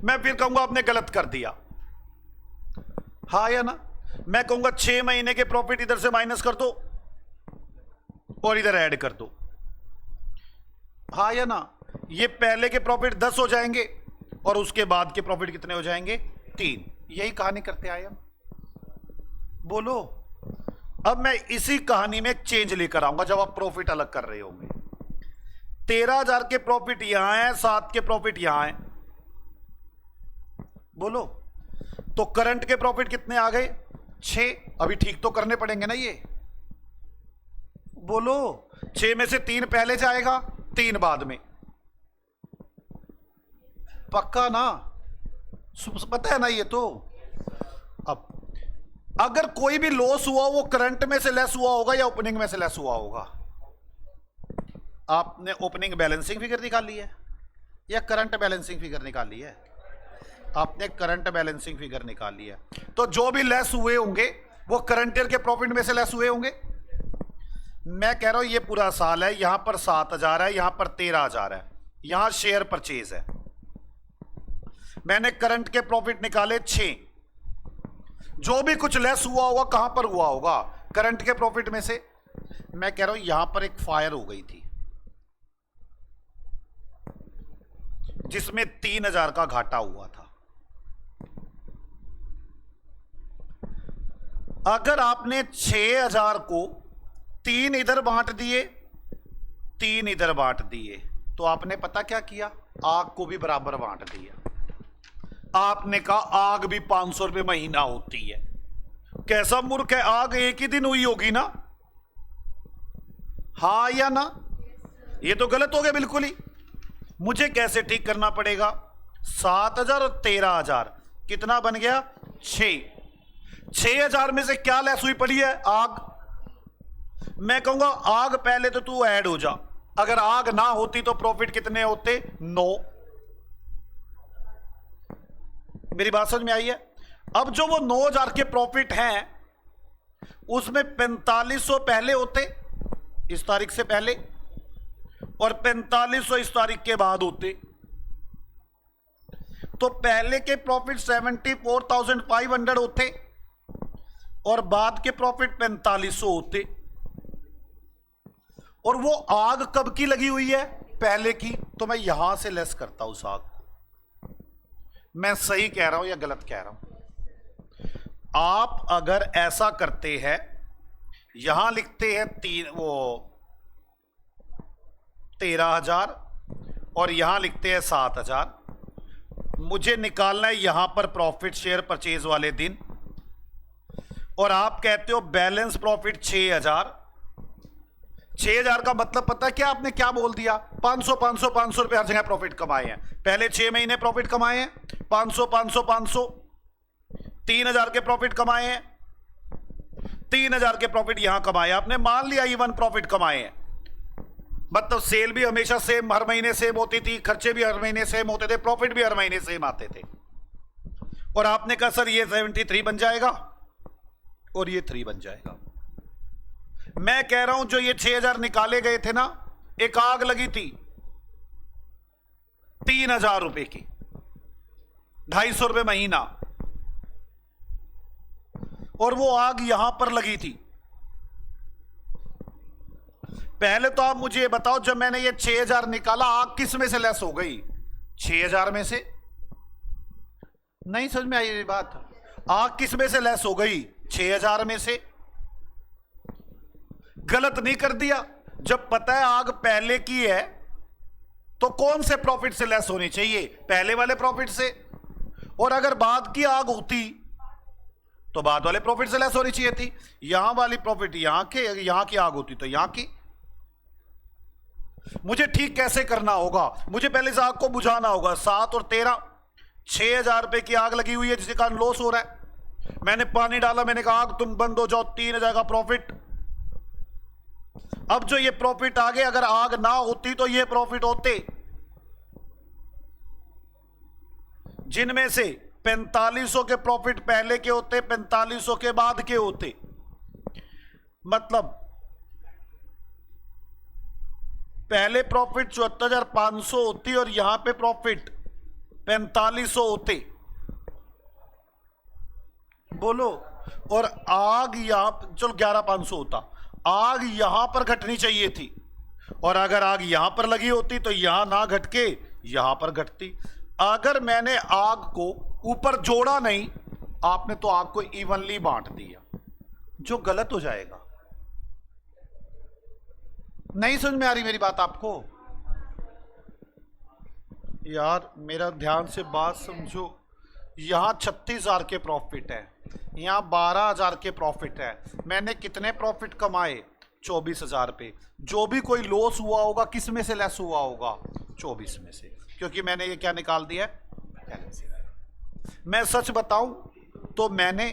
मैं फिर कहूंगा आपने गलत कर दिया, हाँ या ना? मैं कहूंगा 6 महीने के प्रॉफिट इधर से माइनस कर दो और इधर ऐड कर दो, हाँ या ना? ये पहले के प्रॉफिट 10 हो जाएंगे और उसके बाद के प्रॉफिट कितने हो जाएंगे? 3। यही कहानी करते आए हम। बोलो। अब मैं इसी कहानी में एक चेंज लेकर आऊंगा जब आप प्रॉफिट अलग कर रहे होंगे। 13,000 के प्रॉफिट यहां है, 7 के प्रॉफिट यहां है। बोलो। तो करंट के प्रॉफिट कितने आ गए? 6। अभी ठीक तो करने पड़ेंगे ना ये। बोलो। 6 में से 3 पहले जाएगा, 3 बाद में। पक्का ना? पता है ना ये तो। अब अगर कोई भी लॉस हुआ वो करंट में से लेस हुआ होगा या ओपनिंग में से लेस हुआ होगा? आपने ओपनिंग बैलेंसिंग फिगर निकाली है या करंट बैलेंसिंग फिगर निकाली है? आपने करंट बैलेंसिंग फिगर निकाली है। तो जो भी लेस हुए होंगे वो करंट ईयर के प्रॉफिट में से लेस हुए होंगे। मैं कह रहा हूं ये पूरा साल है, यहां पर 7,000 है, यहां पर 13,000 है, यहां शेयर परचेज है। मैंने करंट के प्रॉफिट निकाले 6। जो भी कुछ लेस हुआ होगा कहां पर हुआ होगा? करंट के प्रॉफिट में से। मैं कह रहा हूं यहां पर एक फायर हो गई थी जिसमें 3,000 का घाटा हुआ था। अगर आपने 6,000 को 3 इधर बांट दिए, 3 इधर बांट दिए, तो आपने पता क्या किया? आग को भी बराबर बांट दिया। आपने कहा आग भी 500 रुपये महीना होती है। कैसा मूर्ख है, आग एक ही दिन हुई होगी ना? हाँ या ना? ये तो गलत हो गया बिल्कुल ही। मुझे कैसे ठीक करना पड़ेगा? 7,000 और 13,000 कितना बन गया? 6। 6,000 में से क्या लेस हुई पड़ी है? आग। मैं कहूंगा आग पहले तो तू ऐड हो जा। अगर आग ना होती तो प्रॉफिट कितने होते? 9। मेरी बात समझ में आई है? अब जो वो 9,000 के प्रॉफिट हैं उसमें 4500 पहले होते इस तारीख से पहले और 4500 इस तारीख के बाद होते। तो पहले के प्रॉफिट 74,500 होते और बाद के प्रॉफिट 4500 होते। और वो आग कब की लगी हुई है? पहले की। तो मैं यहां से लेस करता हूं उस आग। मैं सही कह रहा हूं या गलत कह रहा हूं? आप अगर ऐसा करते हैं, यहां लिखते हैं 13,000 और यहां लिखते हैं 7,000। मुझे निकालना है यहां पर प्रॉफिट शेयर परचेज वाले दिन, और आप कहते हो बैलेंस प्रॉफिट 6,000। 6,000 का मतलब पता है क्या? आपने क्या बोल दिया? 500 500 500 रुपए हर जगह प्रॉफिट कमाए हैं। पहले 6 महीने प्रॉफिट कमाए हैं 500 500 500। 3,000 के प्रॉफिट कमाए हैं, 3,000 के प्रॉफिट यहां कमाए। आपने मान लिया इवन प्रॉफिट कमाए हैं। मतलब सेल भी हमेशा सेम, हर महीने सेम होती थी, खर्चे भी हर महीने सेम होते थे, प्रॉफिट भी हर महीने सेम आते थे। और आपने कहा सर ये 73 बन जाएगा और ये 3 बन जाएगा। मैं कह रहा हूं जो ये 6,000 निकाले गए थे ना, एक आग लगी थी 3,000 रुपए की, 250 रुपए महीना, और वो आग यहां पर लगी थी। पहले तो आप मुझे बताओ, जब मैंने ये 6,000 निकाला, आग किस में से लेस हो गई? 6,000 में से। नहीं समझ में आई ये बात? आग किस में से लेस हो गई? 6,000 में से। गलत नहीं कर दिया? जब पता है आग पहले की है तो कौन से प्रॉफिट से लेस होनी चाहिए? पहले वाले प्रॉफिट से। और अगर बाद की आग होती तो बाद वाले प्रॉफिट से लेस होनी चाहिए थी। यहां वाली प्रॉफिट यहां के, यहां की आग होती तो यहां की। मुझे ठीक कैसे करना होगा? मुझे पहले इस आग को बुझाना होगा। 7 और 13, 6,000 रुपए की आग लगी हुई है जिसके कारण लॉस हो रहा है। मैंने पानी डाला, मैंने कहा आग तुम बंद हो जाओ, 3,000 का प्रॉफिट। अब जो ये प्रॉफिट आ गए, अगर आग ना होती तो ये प्रॉफिट होते, जिनमें से 4500 के प्रॉफिट पहले के होते, 4500 के बाद के होते। मतलब पहले प्रॉफिट 74,500 होती और यहां पे प्रॉफिट 4500 होते। बोलो। और आग यहां, चलो 11,500 होता। आग यहां पर घटनी चाहिए थी, और अगर आग यहां पर लगी होती तो यहां ना घट के यहां पर घटती। अगर मैंने आग को ऊपर जोड़ा नहीं, आपने तो आग को इवनली बांट दिया, जो गलत हो जाएगा। नहीं समझ में आ रही मेरी बात आपको? यार मेरा ध्यान से बात समझो। यहां 36,000 के प्रॉफिट है, यहां 12,000 के प्रॉफिट है। मैंने कितने प्रॉफिट कमाए? 24,000 पे। जो भी कोई लॉस हुआ होगा किस में से लेस हुआ होगा? 24 में से, क्योंकि मैंने ये क्या निकाल दिया? बैलेंस। मैं सच बताऊं तो मैंने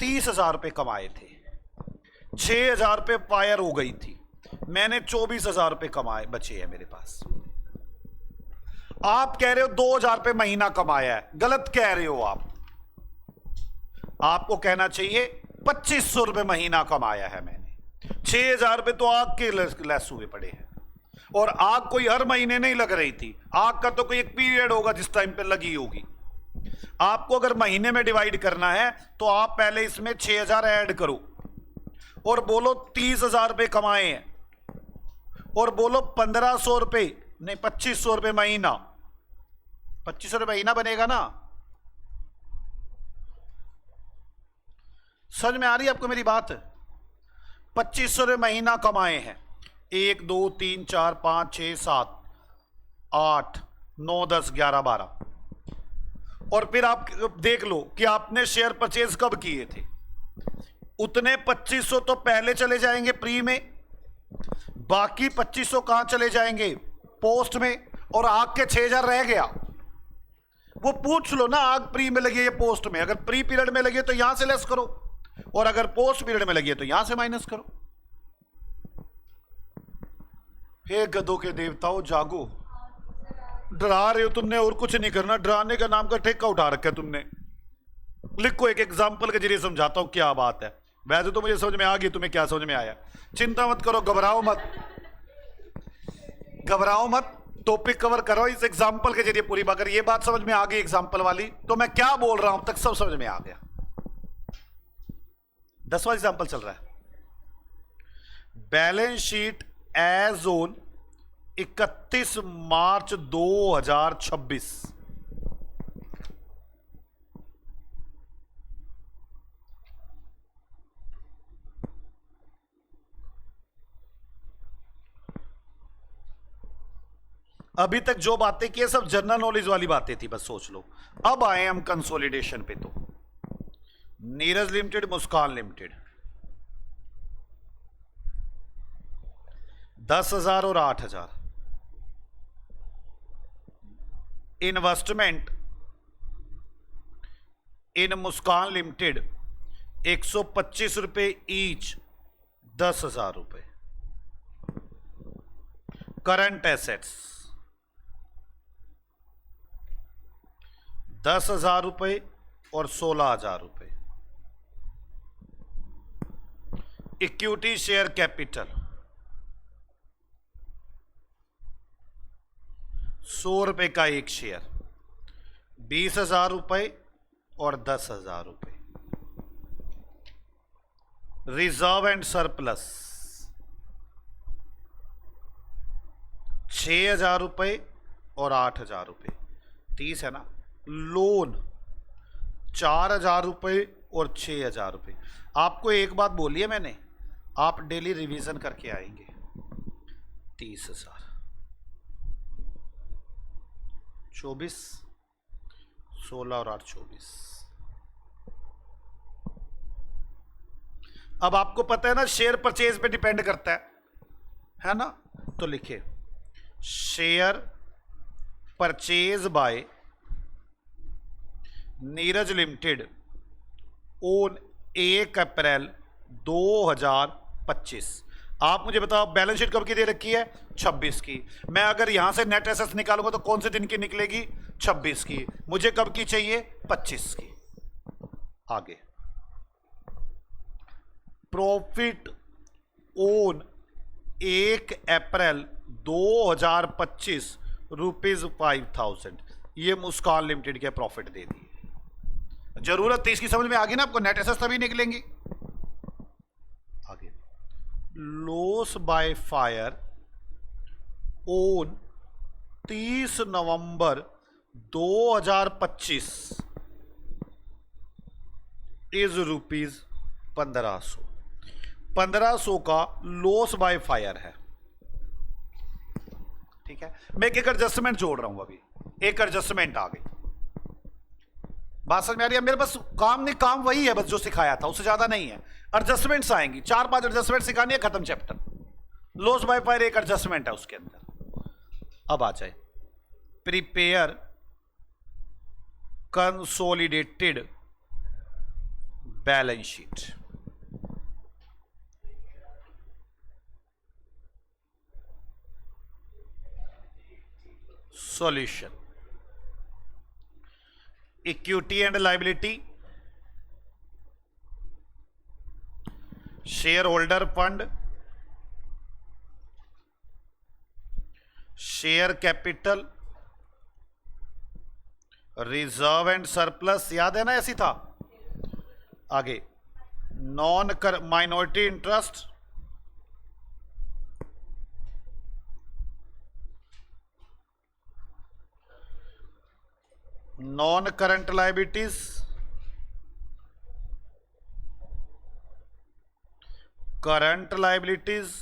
30,000 रुपए कमाए थे, 6,000 रुपए फायर हो गई थी, मैंने 24,000 रुपए कमाए बचे हैं मेरे पास। आप कह रहे हो 2,000 रुपए महीना कमाया है, गलत कह रहे हो आप। आपको कहना चाहिए 2,500 रुपए महीना कमाया है मैंने। 6,000 रुपए तो आग के लेस हुए पड़े हैं, और आग कोई हर महीने नहीं लग रही थी, आग का तो कोई एक पीरियड होगा जिस टाइम पे लगी होगी। आपको अगर महीने में डिवाइड करना है तो आप पहले इसमें 6,000 ऐड करो और बोलो 30,000 रुपए कमाए हैं, और बोलो 1,500 रुपए नहीं 2,500 रुपए महीना, 2,500 रुपए महीना बनेगा ना। समझ में आ रही है आपको मेरी बात? 2,500 रुपए महीना कमाए हैं, 1 2 3 4 5 6 7 8 9 10 11 12, और फिर आप देख लो कि आपने शेयर परचेज कब किए थे। उतने 2,500 तो पहले चले जाएंगे प्री में, बाकी 2,500 कहां चले जाएंगे? पोस्ट में, और आग के 6,000 रह गया। वो पूछ लो ना, आग प्री में लगी है या पोस्ट में। अगर प्री पीरियड में लगी है तो यहां से लेस करो, और अगर पोस्ट पीरियड में लगी है तो यहां से माइनस करो। हे गधों के देवताओं जागो, डरा रहे हो तुमने, और कुछ नहीं करना। डराने का नाम का ठेका उठा रखा है तुमने। लिखो, एक एग्जांपल के जरिए समझाता हूं क्या बात है। वैसे तो मुझे समझ में आ गई, तुम्हें क्या समझ में आया? चिंता मत करो, घबराओ मत, घबराओ मत, टॉपिक कवर करो इस एग्जांपल के जरिए पूरी। अगर ये बात समझ में आ गई एग्जांपल वाली, तो मैं क्या बोल रहा हूं तक सब समझ में आ गया। 10वां एग्जांपल चल रहा है। बैलेंस शीट एज ऑन 31 मार्च 2026। अभी तक जो बातें की सब जनरल नॉलेज वाली बातें थी, बस सोच लो। अब आए हम कंसोलिडेशन पे। तो नीरज लिमिटेड, मुस्कान लिमिटेड 10,000 और 8,000। इन्वेस्टमेंट इन मुस्कान लिमिटेड 125 रुपए ईच, 10,000 रुपए। करंट एसेट्स 10,000 रुपए और 16,000 रुपए। इक्विटी शेयर कैपिटल 100 रुपए का एक शेयर, 20,000 रुपए और 10,000 रुपए। रिजर्व एंड सरप्लस 6,000 रुपए और 8,000 रुपए, 30 है ना। लोन 4,000 रुपए और 6,000 रुपए। आपको एक बात बोली है मैंने, आप डेली रिवीजन करके आएंगे। 30,000, 24, 16 और 8 24। अब आपको पता है ना, शेयर परचेज पे डिपेंड करता है ना। तो लिखे share purchase by Neeraj limited on 1 अप्रैल 2025। आप मुझे बताओ बैलेंस शीट कब की दे रखी है? 26 की। मैं अगर यहां से नेट एसेट्स निकालूंगा तो कौन से दिन की निकलेगी? 26 की। मुझे कब की चाहिए? 25 की। आगे प्रॉफिट ऑन 1 अप्रैल 2025 ₹5,000। ये मुस्कान लिमिटेड के प्रॉफिट दे दिए। जरूरत थी इसकी, समझ में आ गई ना आपको? नेट एसेट्स तभी निकलेंगी। आगे loss by fire on 30 November 2025 is ₹1500। 1500 का लॉस बाय फायर है, ठीक है। मैं एक एडजस्टमेंट जोड़ रहा हूं, अभी एक एडजस्टमेंट आ गई। बात समझ में आ रही है? मेरे बस काम नहीं, काम वही है बस जो सिखाया था, उससे ज्यादा नहीं है। एडजस्टमेंट्स आएंगी, 4-5 एडजस्टमेंट सिखानी है, खत्म चैप्टर। लॉस बाय फायर एक एडजस्टमेंट है उसके अंदर। अब आ जाए prepare consolidated balance sheet. Solution, equity and liability, share holder fund, share capital, reserve and surplus, याद है ना, ऐसी था। आगे non minority interest, non current liabilities, current liabilities,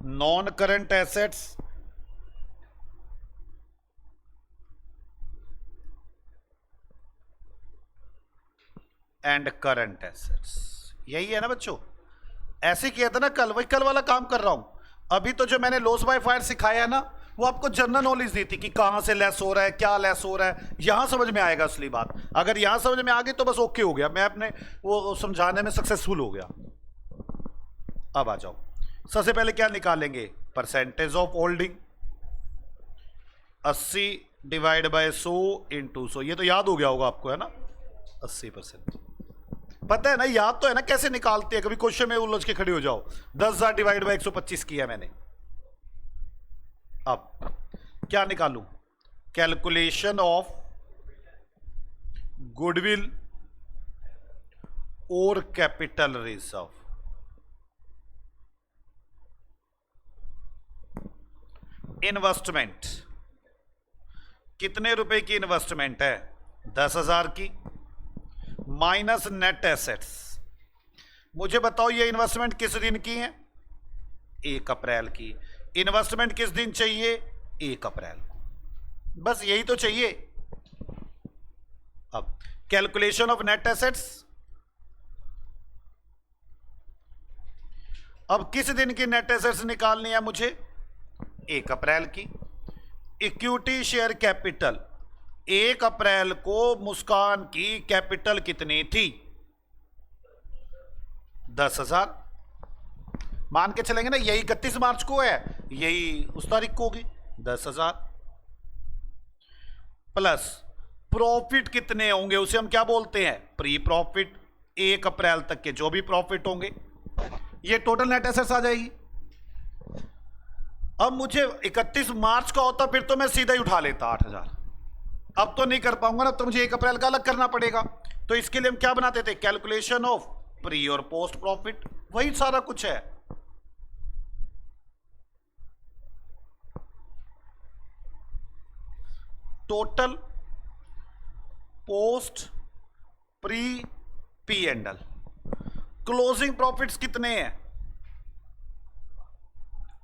non current assets, and current assets. यही है ना बच्चों, ऐसे किया था ना कल, वही कल वाला काम कर रहा हूं। अभी तो जो मैंने लॉस बाय फायर सिखाया ना, वो आपको जनरल नॉलेज दी थी कि कहां से लेस हो रहा है, क्या लेस हो रहा है, यहां समझ में आएगा असली बात। अगर यहां समझ में आ गई तो बस ओके हो गया, मैं अपने वो समझाने में सक्सेसफुल हो गया। अब आ जाओ, सबसे पहले क्या निकालेंगे, percentage of holding, 80 divide by 100 into 100। ये तो याद हो गया होगा आपको, है ना, 80%। पता है ना, याद तो है ना कैसे निकालते हैं, कभी क्वेश्चन में उलझ के खड़े हो जाओ। 10,000 डिवाइड बाय 125 किया मैंने। अब क्या निकालूं, कैलकुलेशन ऑफ गुडविल और कैपिटल रिजर्व। इन्वेस्टमेंट, कितने रुपए की इन्वेस्टमेंट है, 10,000 की, माइनस नेट एसेट्स। मुझे बताओ ये इन्वेस्टमेंट किस दिन की है, 1 अप्रैल की। इन्वेस्टमेंट किस दिन चाहिए, 1 अप्रैल। बस यही तो चाहिए। अब कैलकुलेशन ऑफ नेट एसेट्स, अब किस दिन की नेट एसेट्स निकालनी है मुझे, 1 अप्रैल की। इक्विटी शेयर कैपिटल, 1 अप्रैल को मुस्कान की कैपिटल कितनी थी, 10,000। मान के चलेंगे ना, यही 31 मार्च को है, यही उस तारीख को होगी, 10,000 प्लस प्रॉफिट कितने होंगे, उसे हम क्या बोलते हैं, प्री प्रॉफिट। 1 अप्रैल तक के जो भी प्रॉफिट होंगे, ये टोटल नेट एसेट्स आ जाएगी। अब मुझे 31 मार्च का होता फिर तो मैं सीधा ही उठा लेता 8,000। अब तो नहीं कर पाऊंगा ना, तो मुझे 1 अप्रैल का अलग करना पड़ेगा। तो इसके लिए हम क्या बनाते थे, कैलकुलेशन ऑफ प्री और पोस्ट प्रॉफिट। वही सारा कुछ है। Total, post, pre, P and L. Closing profits कितने हैं,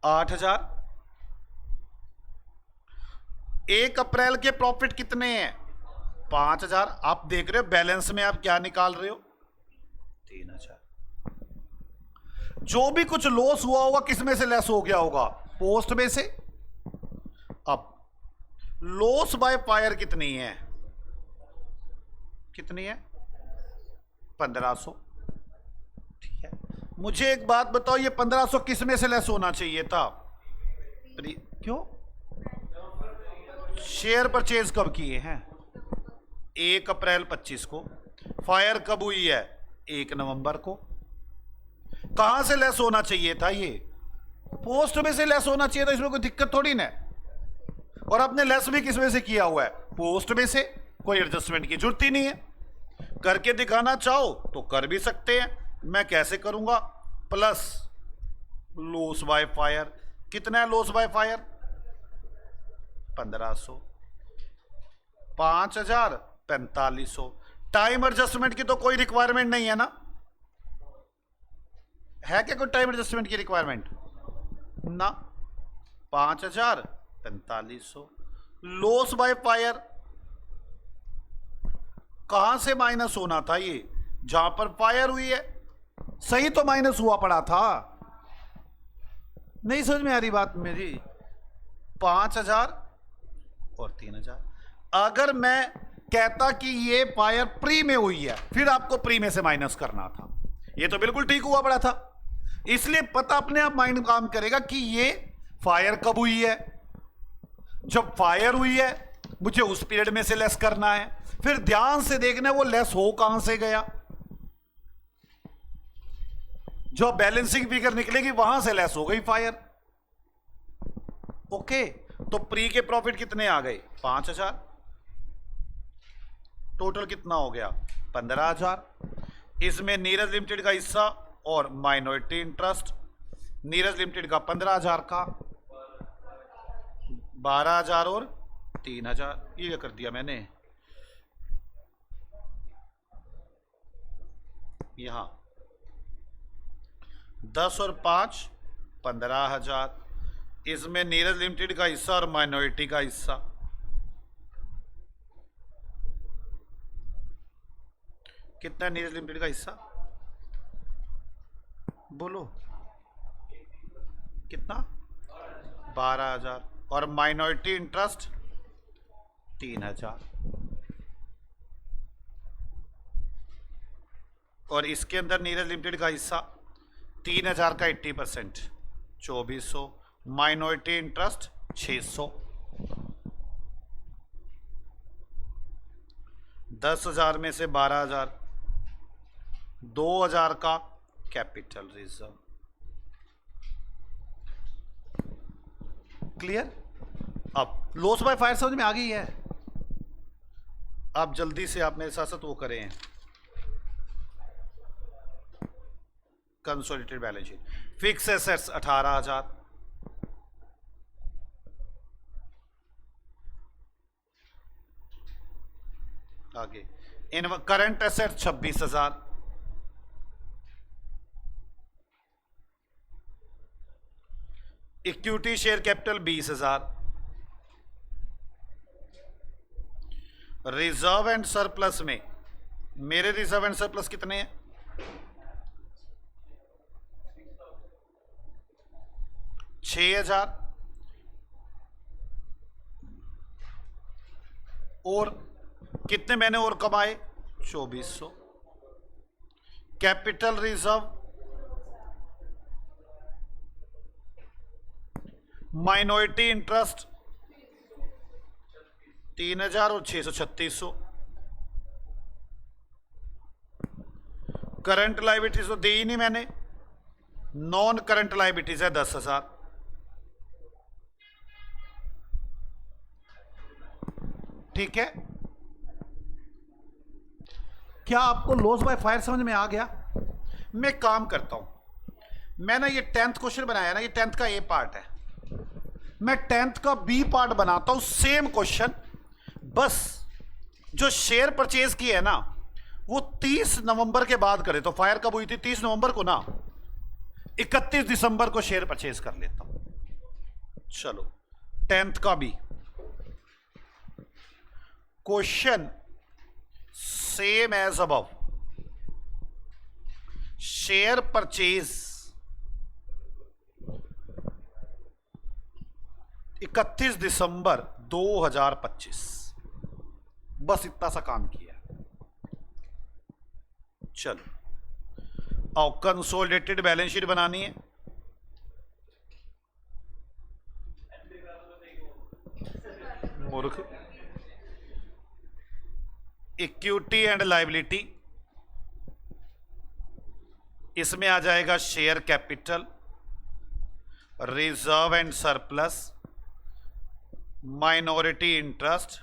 8,000। 1 अप्रैल के प्रॉफिट कितने हैं, 5,000। आप देख रहे हो बैलेंस में आप क्या निकाल रहे हो, 3,000। जो भी कुछ लॉस हुआ होगा किस में से लेस हो गया होगा, पोस्ट में से। अब लॉस बाय फायर कितनी है, कितनी है, 1,500। ठीक है, मुझे एक बात बताओ, ये 1,500 किस में से लेस होना चाहिए था, क्यों, शेयर परचेज कब किए हैं, 1 अप्रैल 25 को। फायर कब हुई है, 1 नवंबर को। कहां से लेस होना चाहिए था, ये पोस्ट में से लेस होना चाहिए था, इसमें कोई दिक्कत थोड़ी ना। और आपने लेस भी किस में से किया हुआ है, पोस्ट में से। कोई एडजस्टमेंट की जरूरत ही नहीं है। करके दिखाना चाहो तो कर भी सकते हैं। मैं कैसे करूंगा, प्लस लॉस बाय फायर। कितना है loss by fire, 1,500, 5,000, 4,500। Time adjustment की तो कोई रिक्वायरमेंट नहीं है ना, है क्या कोई टाइम एडजस्टमेंट की रिक्वायरमेंट ना। 5,000, 4,500। लॉस बाय फायर कहां से माइनस होना था, ये जहां पर फायर हुई है, सही तो माइनस हुआ पड़ा था। नहीं समझ में आ रही बात मेरी, 5,000 और 3,000। अगर मैं कहता कि ये फायर प्री में हुई है, फिर आपको प्री में से माइनस करना था। ये तो बिल्कुल ठीक हुआ पड़ा था, इसलिए पता अपने आप माइंड काम करेगा कि ये फायर कब हुई है। जब फायर हुई है मुझे उस पीरियड में से लेस करना है, फिर ध्यान से देखना वो लेस हो कहां से गया। जो बैलेंसिंग फिगर निकलेगी वहां से लेस हो गई फायर। ओके, तो प्री के प्रॉफिट कितने आ गए? 5,000। टोटल कितना हो गया? 15,000। इसमें नीरज लिमिटेड का हिस्सा और माइनॉरिटी इंटरेस्ट। नीरज लिमिटेड का 15,000 का, 12,000 और 3,000। ये कर दिया मैंने यहां 10 और 5 15,000। इसमें नीरज लिमिटेड का हिस्सा और माइनॉरिटी का हिस्सा। कितना नीरज लिमिटेड का हिस्सा? बोलो कितना? 12,000 और माइनॉरिटी इंटरेस्ट 3,000। और इसके अंदर नीरज लिमिटेड का हिस्सा 3,000 का 80% 2,400, माइनॉरिटी इंटरेस्ट 600। 10,000 में से 12,000, 2,000 का कैपिटल रिजर्व। क्लियर? अब लॉस बाय फायर समझ में आ गई है। आप जल्दी से आप मेरे साथ साथ वो करें, consolidated balance sheet. Fix assets 18,000, आगे in current asset 26,000, equity share capital 20,000, reserve and surplus में मेरे रिजर्व एंड सरप्लस कितने हैं? 6,000 और कितने मैंने और कमाए? 2,400। कैपिटल रिजर्व माइनॉरिटी इंटरेस्ट 3,000 और 600 3,600। करंट लायबिलिटीज तो दी ही नहीं मैंने, नॉन करंट लायबिलिटीज है 10,000। ठीक है, क्या आपको लॉस बाय फायर समझ में आ गया? मैं काम करता हूं, मैंने ये 10th क्वेश्चन बनाया ना, ये 10th का ए पार्ट है, मैं 10th का बी पार्ट बनाता हूं, सेम क्वेश्चन, बस जो शेयर परचेज की है ना वो 30 नवंबर के बाद करे। तो फायर कब हुई थी? 30 नवंबर को ना, 31 दिसंबर को शेयर परचेज कर लेता हूं। चलो 10th का B question same as above. Share purchase 31 दिसंबर 2025, बस इतना सा काम किया। चलो आओ कंसोलिडेटेड बैलेंस शीट बनानी है। मूर्ख। इक्विटी एंड लायबिलिटी, इसमें आ जाएगा share capital, reserve and surplus, minority interest,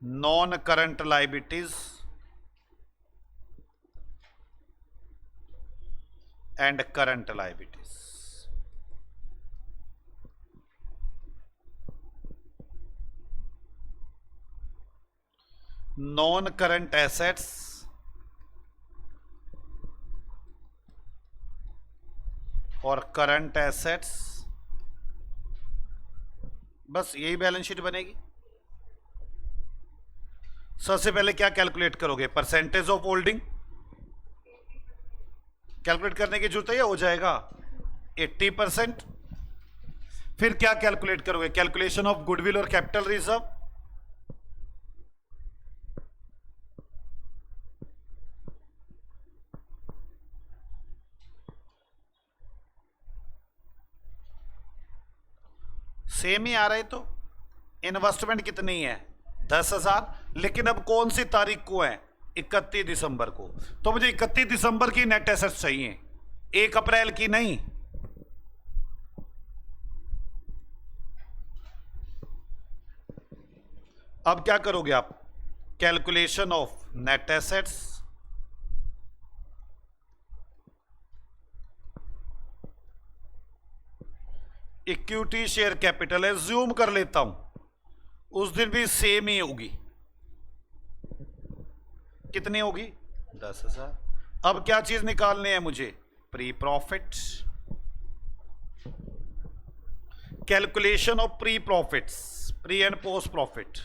non current liabilities and current liabilities. Non current assets और करंट एसेट्स, बस यही बैलेंस शीट बनेगी। सबसे पहले क्या कैलकुलेट करोगे? परसेंटेज ऑफ होल्डिंग कैलकुलेट करने की जरूरत है, हो जाएगा 80%। फिर क्या कैलकुलेट करोगे? कैलकुलेशन ऑफ गुडविल और कैपिटल रिजर्व। सेम ही आ रहा है। तो इन्वेस्टमेंट कितनी है? 10,000। लेकिन अब कौन सी तारीख को है? 31 दिसंबर को। तो मुझे 31 दिसंबर की नेट एसेट्स चाहिए, 1 अप्रैल की नहीं। अब क्या करोगे आप? Calculation of net assets, equity share capital assume कर लेता हूं उस दिन भी सेम ही होगी। कितनी होगी? 10,000। अब क्या चीज निकालनी है मुझे? Pre profit. Calculation of pre profits, pre and post profit.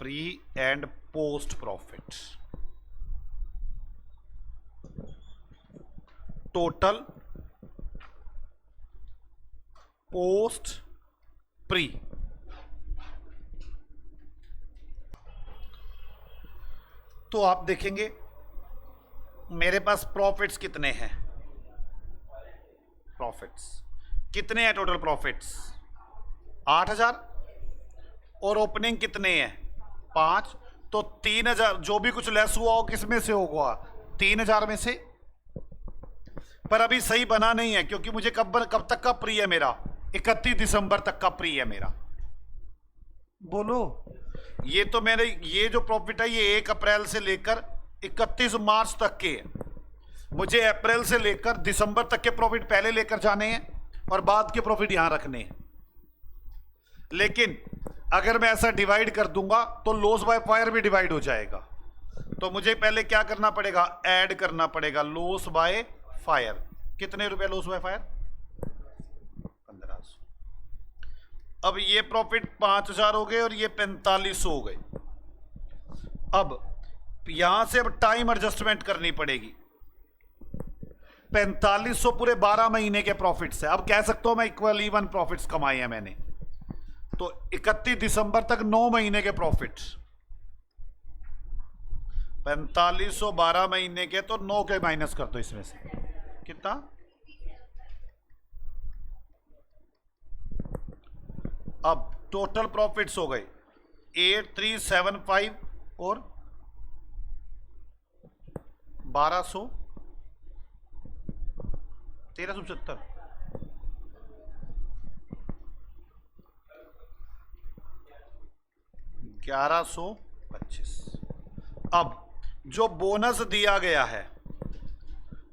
Pre and post profit, total, post, pre. तो आप देखेंगे मेरे पास प्रॉफिट्स कितने हैं? प्रॉफिट्स कितने हैं? टोटल प्रॉफिट्स 8,000 और ओपनिंग कितने हैं? 5। तो 3,000 जो भी कुछ लेस हुआ हो किस में से होगा? 3,000 में से। पर अभी सही बना नहीं है क्योंकि मुझे कब तक का प्री है मेरा? 31 दिसंबर तक का प्री है मेरा। बोलो, ये तो मेरे ये जो प्रॉफिट है ये 1 अप्रैल से लेकर 31 मार्च तक के है। मुझे अप्रैल से लेकर दिसंबर तक के प्रॉफिट पहले लेकर जाने हैं और बाद के प्रॉफिट यहां रखने हैं। लेकिन अगर मैं ऐसा डिवाइड कर दूंगा तो लॉस बाय फायर भी डिवाइड हो जाएगा। तो मुझे पहले क्या करना पड़ेगा? ऐड करना पड़ेगा लॉस बाय फायर। कितने रुपए लॉस बाय फायर? 1500। अब ये प्रॉफिट 5,000 हो गए और ये 4500 हो गए। अब यहां से अब टाइम एडजस्टमेंट करनी पड़ेगी। 4500 पूरे 12 महीने के प्रॉफिट्स है। अब कह सकता हूं मैं इक्वल इवन प्रॉफिट्स कमाए हैं मैंने। तो 31 दिसंबर तक 9 महीने के प्रॉफिट्स। 4500 12 महीने के, तो 9 के माइनस कर दो इसमें से। कितना? अब टोटल प्रॉफिट्स हो गए 8375 और 1200, 1370, 1125। अब जो बोनस दिया गया है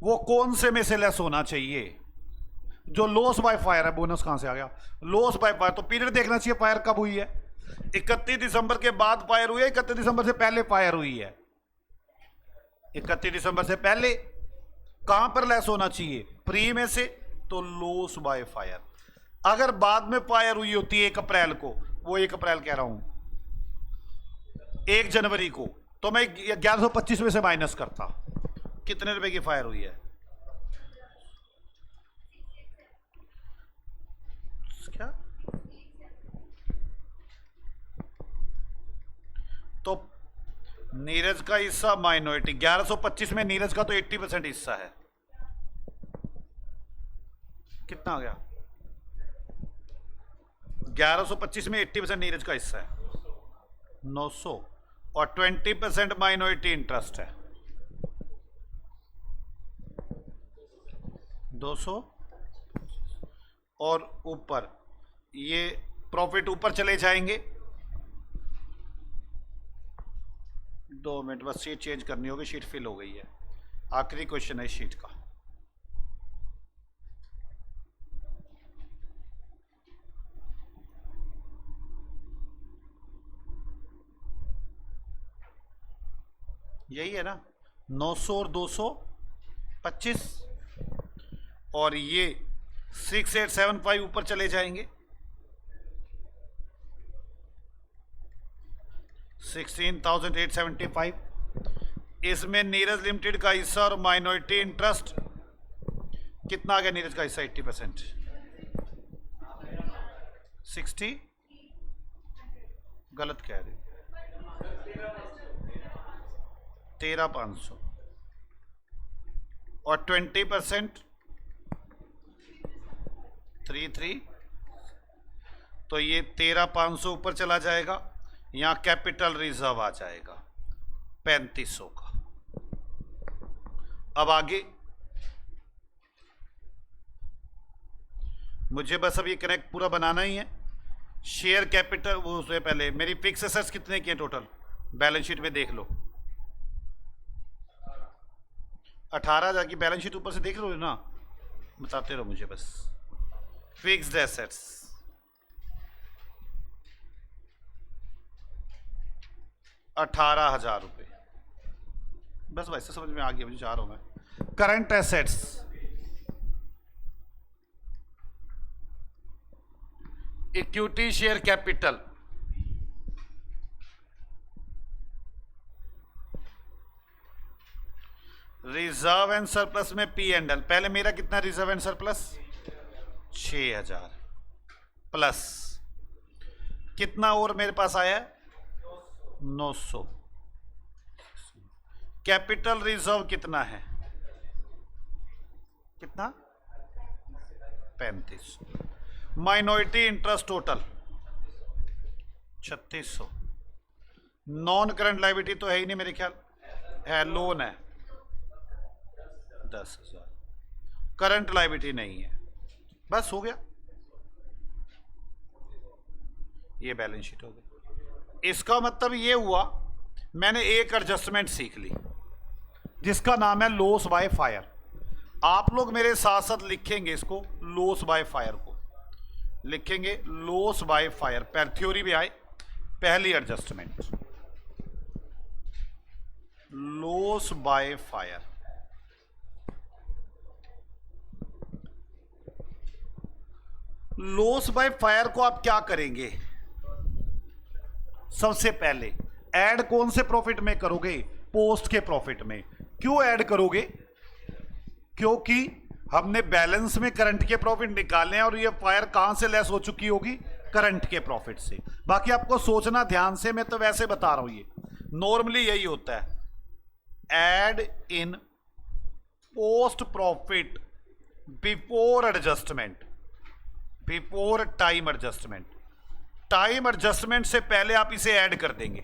वो कौन से में से लेस होना चाहिए? जो लॉस बाय फायर है। बोनस कहां से आ गया? Loss by fire. तो पीरियड देखना चाहिए फायर कब हुई है। 31 दिसंबर के बाद फायर हुई है, 31 दिसंबर से पहले फायर हुई है? 31 दिसंबर से पहले। कहां पर लेस होना चाहिए? प्री में से। तो लॉस बाय फायर। अगर बाद में फायर हुई होती है 1 अप्रैल को, वो 1 अप्रैल कह रहा हूं 1 जनवरी को, तो मैं 1125 में से माइनस करता। कितने रुपए की फायर हुई है? क्या? तो नीरज का हिस्सा माइनॉरिटी 1125 में, नीरज का तो 80% हिस्सा है। कितना आ गया? 1125 में 80% नीरज का हिस्सा है 900 और 20% माइनॉरिटी इंटरेस्ट है 200। और ऊपर ये प्रॉफिट ऊपर चले जाएंगे। 2 मिनट बस, शीट चेंज करनी होगी, शीट फिल हो गई है। आखिरी क्वेश्चन है इस शीट का। यही है ना? 900 और 225 और ये 6875 ऊपर चले जाएंगे। 16,875 इसमें नीरज लिमिटेड का हिस्सा और माइनॉरिटी इंटरेस्ट कितना आ गया? नीरज का हिस्सा 80%, 60, गलत कह रही, 13,500 और 20% 33, तो ये 13,500 ऊपर चला जाएगा। यहां कैपिटल रिजर्व आ जाएगा 3,500 का। अब आगे मुझे बस अब ये कनेक्ट पूरा बनाना ही है। शेयर कैपिटल, वो उससे पहले मेरी फिक्स एसेट्स कितने की है टोटल? बैलेंस शीट में देख लो, 18,000 की बैलेंस शीट ऊपर से देख लो ना, बताते रहो मुझे बस। फिक्स्ड एसेट्स 18,000 रुपये, बस वैसे समझ में आ गया, मुझे चाह रहा हूं मैं। Current assets equity share capital reserve and surplus में पी एंड एल। पहले मेरा कितना रिजर्व एंड सरप्लस? 6,000 प्लस कितना और मेरे पास आया? 900। कैपिटल रिजर्व कितना है? कितना? 3500। Minority interest total 3600। Non current liability तो है ही नहीं मेरे ख्याल, है लोन है 10,000। करंट लायबिलिटी नहीं है, बस हो गया, ये बैलेंस शीट हो गई। इसका मतलब ये हुआ मैंने एक एडजस्टमेंट सीख ली जिसका नाम है लॉस बाय फायर। आप लोग मेरे साथ साथ लिखेंगे इसको, लॉस बाय फायर को लिखेंगे लॉस बाय फायर। पर थ्योरी भी आए, पहली adjustment loss by fire. Loss by fire को आप क्या करेंगे? सबसे पहले ऐड कौन से प्रॉफिट में करोगे? पोस्ट के प्रॉफिट में। क्यों ऐड करोगे? क्योंकि हमने बैलेंस में करंट के प्रॉफिट निकाले हैं और ये फायर कहां से लेस हो चुकी होगी? करंट के प्रॉफिट से। बाकी आपको सोचना ध्यान से, मैं तो वैसे बता रहा हूं, ये नॉर्मली यही होता है। Add in post profit before adjustment, before time adjustment. Time adjustment से पहले आप इसे ऐड कर देंगे,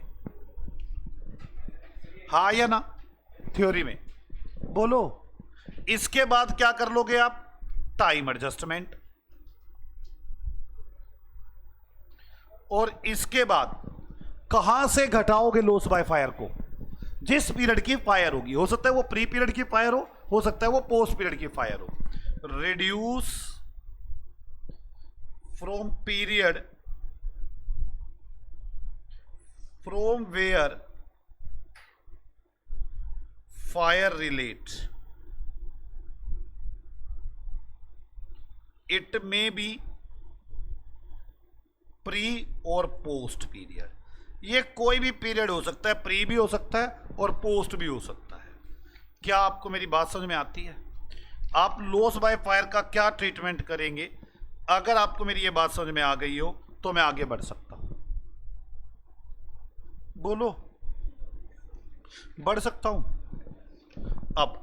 हाँ या ना? थ्योरी में बोलो। इसके बाद क्या कर लोगे आप? Time adjustment. और इसके बाद कहां से घटाओगे लॉस बाय फायर को? जिस पीरियड की फायर होगी, हो सकता है वो प्री पीरियड की फायर हो सकता है वो पोस्ट पीरियड की फायर हो। Reduce from period from where fire relate, it may be pre और पोस्ट पीरियड। ये कोई भी पीरियड हो सकता है, प्री भी हो सकता है और पोस्ट भी हो सकता है। क्या आपको मेरी बात समझ में आती है? आप लॉस बाय फायर का क्या ट्रीटमेंट करेंगे? अगर आपको मेरी ये बात समझ में आ गई हो तो मैं आगे बढ़ सकता हूं। बोलो, बढ़ सकता हूं। अब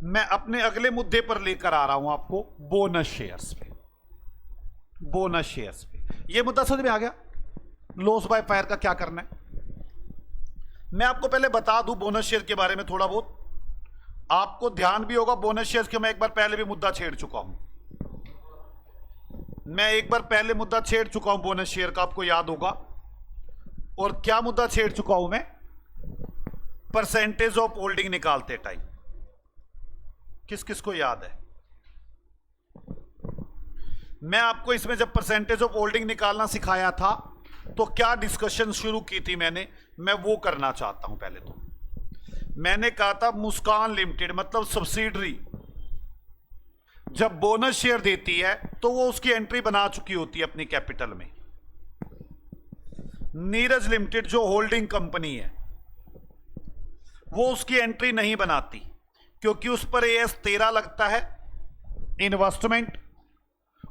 मैं अपने अगले मुद्दे पर लेकर आ रहा हूं आपको, बोनस शेयर्स पे। बोनस शेयर्स पे ये मुद्दा समझ में आ गया, लॉस बाय फायर का क्या करना है। मैं आपको पहले बता दूं बोनस शेयर के बारे में थोड़ा बहुत, आपको ध्यान भी होगा बोनस शेयर्स के। मैं एक बार पहले भी मुद्दा छेड़ चुका हूं, मैं एक बार पहले मुद्दा छेड़ चुका हूं बोनस शेयर का, आपको याद होगा। और क्या मुद्दा छेड़ चुका हूं मैं? परसेंटेज ऑफ होल्डिंग निकालते टाइम। किस किस को याद है? मैं आपको इसमें जब परसेंटेज ऑफ होल्डिंग निकालना सिखाया था तो क्या डिस्कशन शुरू की थी मैंने, मैं वो करना चाहता हूं। पहले तो मैंने कहा था मुस्कान लिमिटेड मतलब सब्सिडरी जब बोनस शेयर देती है तो वो उसकी एंट्री बना चुकी होती है अपनी कैपिटल में। नीरज लिमिटेड जो होल्डिंग कंपनी है वो उसकी एंट्री नहीं बनाती, क्योंकि उस पर AS 13 लगता है इन्वेस्टमेंट,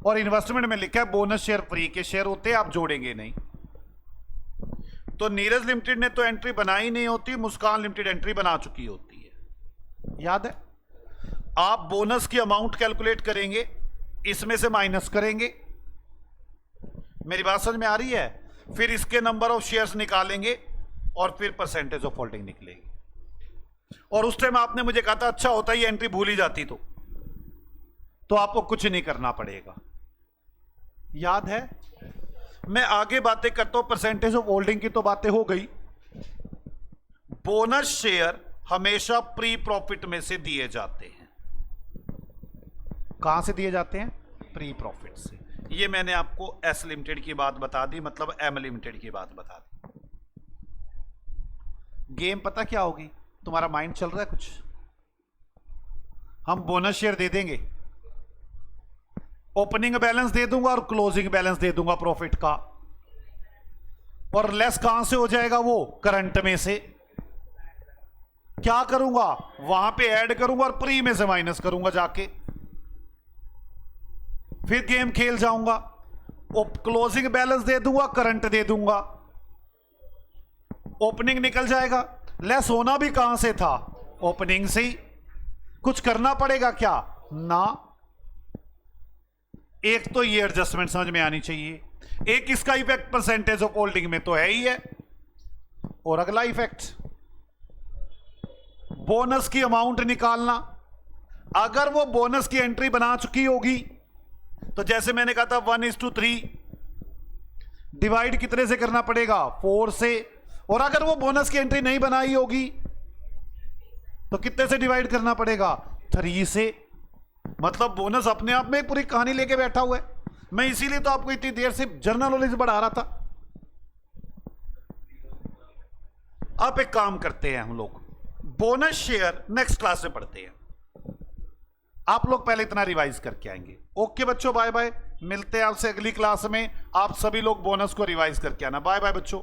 और इन्वेस्टमेंट में लिखा है बोनस शेयर फ्री के शेयर होते हैं, आप जोड़ेंगे नहीं। तो नीरज लिमिटेड ने तो एंट्री बनाई नहीं होती, मुस्कान लिमिटेड एंट्री बना चुकी होती है। याद है, आप बोनस की अमाउंट कैलकुलेट करेंगे, इसमें से माइनस करेंगे, मेरी बात समझ में आ रही है? फिर इसके नंबर ऑफ शेयर्स निकालेंगे और फिर परसेंटेज ऑफ होल्डिंग निकलेगी। और उस टाइम आपने मुझे कहा था अच्छा होता ही एंट्री भूल ही जाती तो आपको कुछ नहीं करना पड़ेगा। याद है? मैं आगे बातें करता हूं, परसेंटेज ऑफ होल्डिंग की तो बातें हो गई। बोनस शेयर हमेशा प्री प्रॉफिट में से दिए जाते हैं। कहां से दिए जाते हैं? प्री प्रॉफिट से। ये मैंने आपको एस लिमिटेड की बात बता दी, मतलब एम लिमिटेड की बात बता दी। गेम पता क्या होगी? तुम्हारा माइंड चल रहा है कुछ? हम बोनस शेयर दे देंगे, ओपनिंग बैलेंस दे दूंगा और क्लोजिंग बैलेंस दे दूंगा प्रॉफिट का, और लेस कहां से हो जाएगा? वो करंट में से। क्या करूंगा? वहां पे ऐड करूंगा और प्री में से माइनस करूंगा जाके, फिर गेम खेल जाऊंगा। क्लोजिंग बैलेंस दे दूंगा, करंट दे दूंगा, ओपनिंग निकल जाएगा। लेस होना भी कहां से था? ओपनिंग से ही। कुछ करना पड़ेगा क्या? ना। एक तो ये एडजस्टमेंट समझ में आनी चाहिए। एक इसका इफेक्ट परसेंटेज ऑफ होल्डिंग में तो है ही है, और अगला इफेक्ट बोनस की अमाउंट निकालना। अगर वो बोनस की एंट्री बना चुकी होगी तो जैसे मैंने कहा था 1:3 डिवाइड कितने से करना पड़ेगा? 4 से। और अगर वो बोनस की एंट्री नहीं बनाई होगी तो कितने से डिवाइड करना पड़ेगा? 3 से। मतलब बोनस अपने आप में पूरी कहानी लेके बैठा हुआ है। मैं इसीलिए तो आपको इतनी देर से जनरल नॉलेज बढ़ा रहा था। आप एक काम करते हैं, हम लोग बोनस शेयर नेक्स्ट क्लास में पढ़ते हैं। आप लोग पहले इतना रिवाइज करके आएंगे। ओके बच्चों, बाय बाय। मिलते हैं आपसे अगली क्लास में। आप सभी लोग बोनस को रिवाइज करके आना। बाय बाय बच्चों।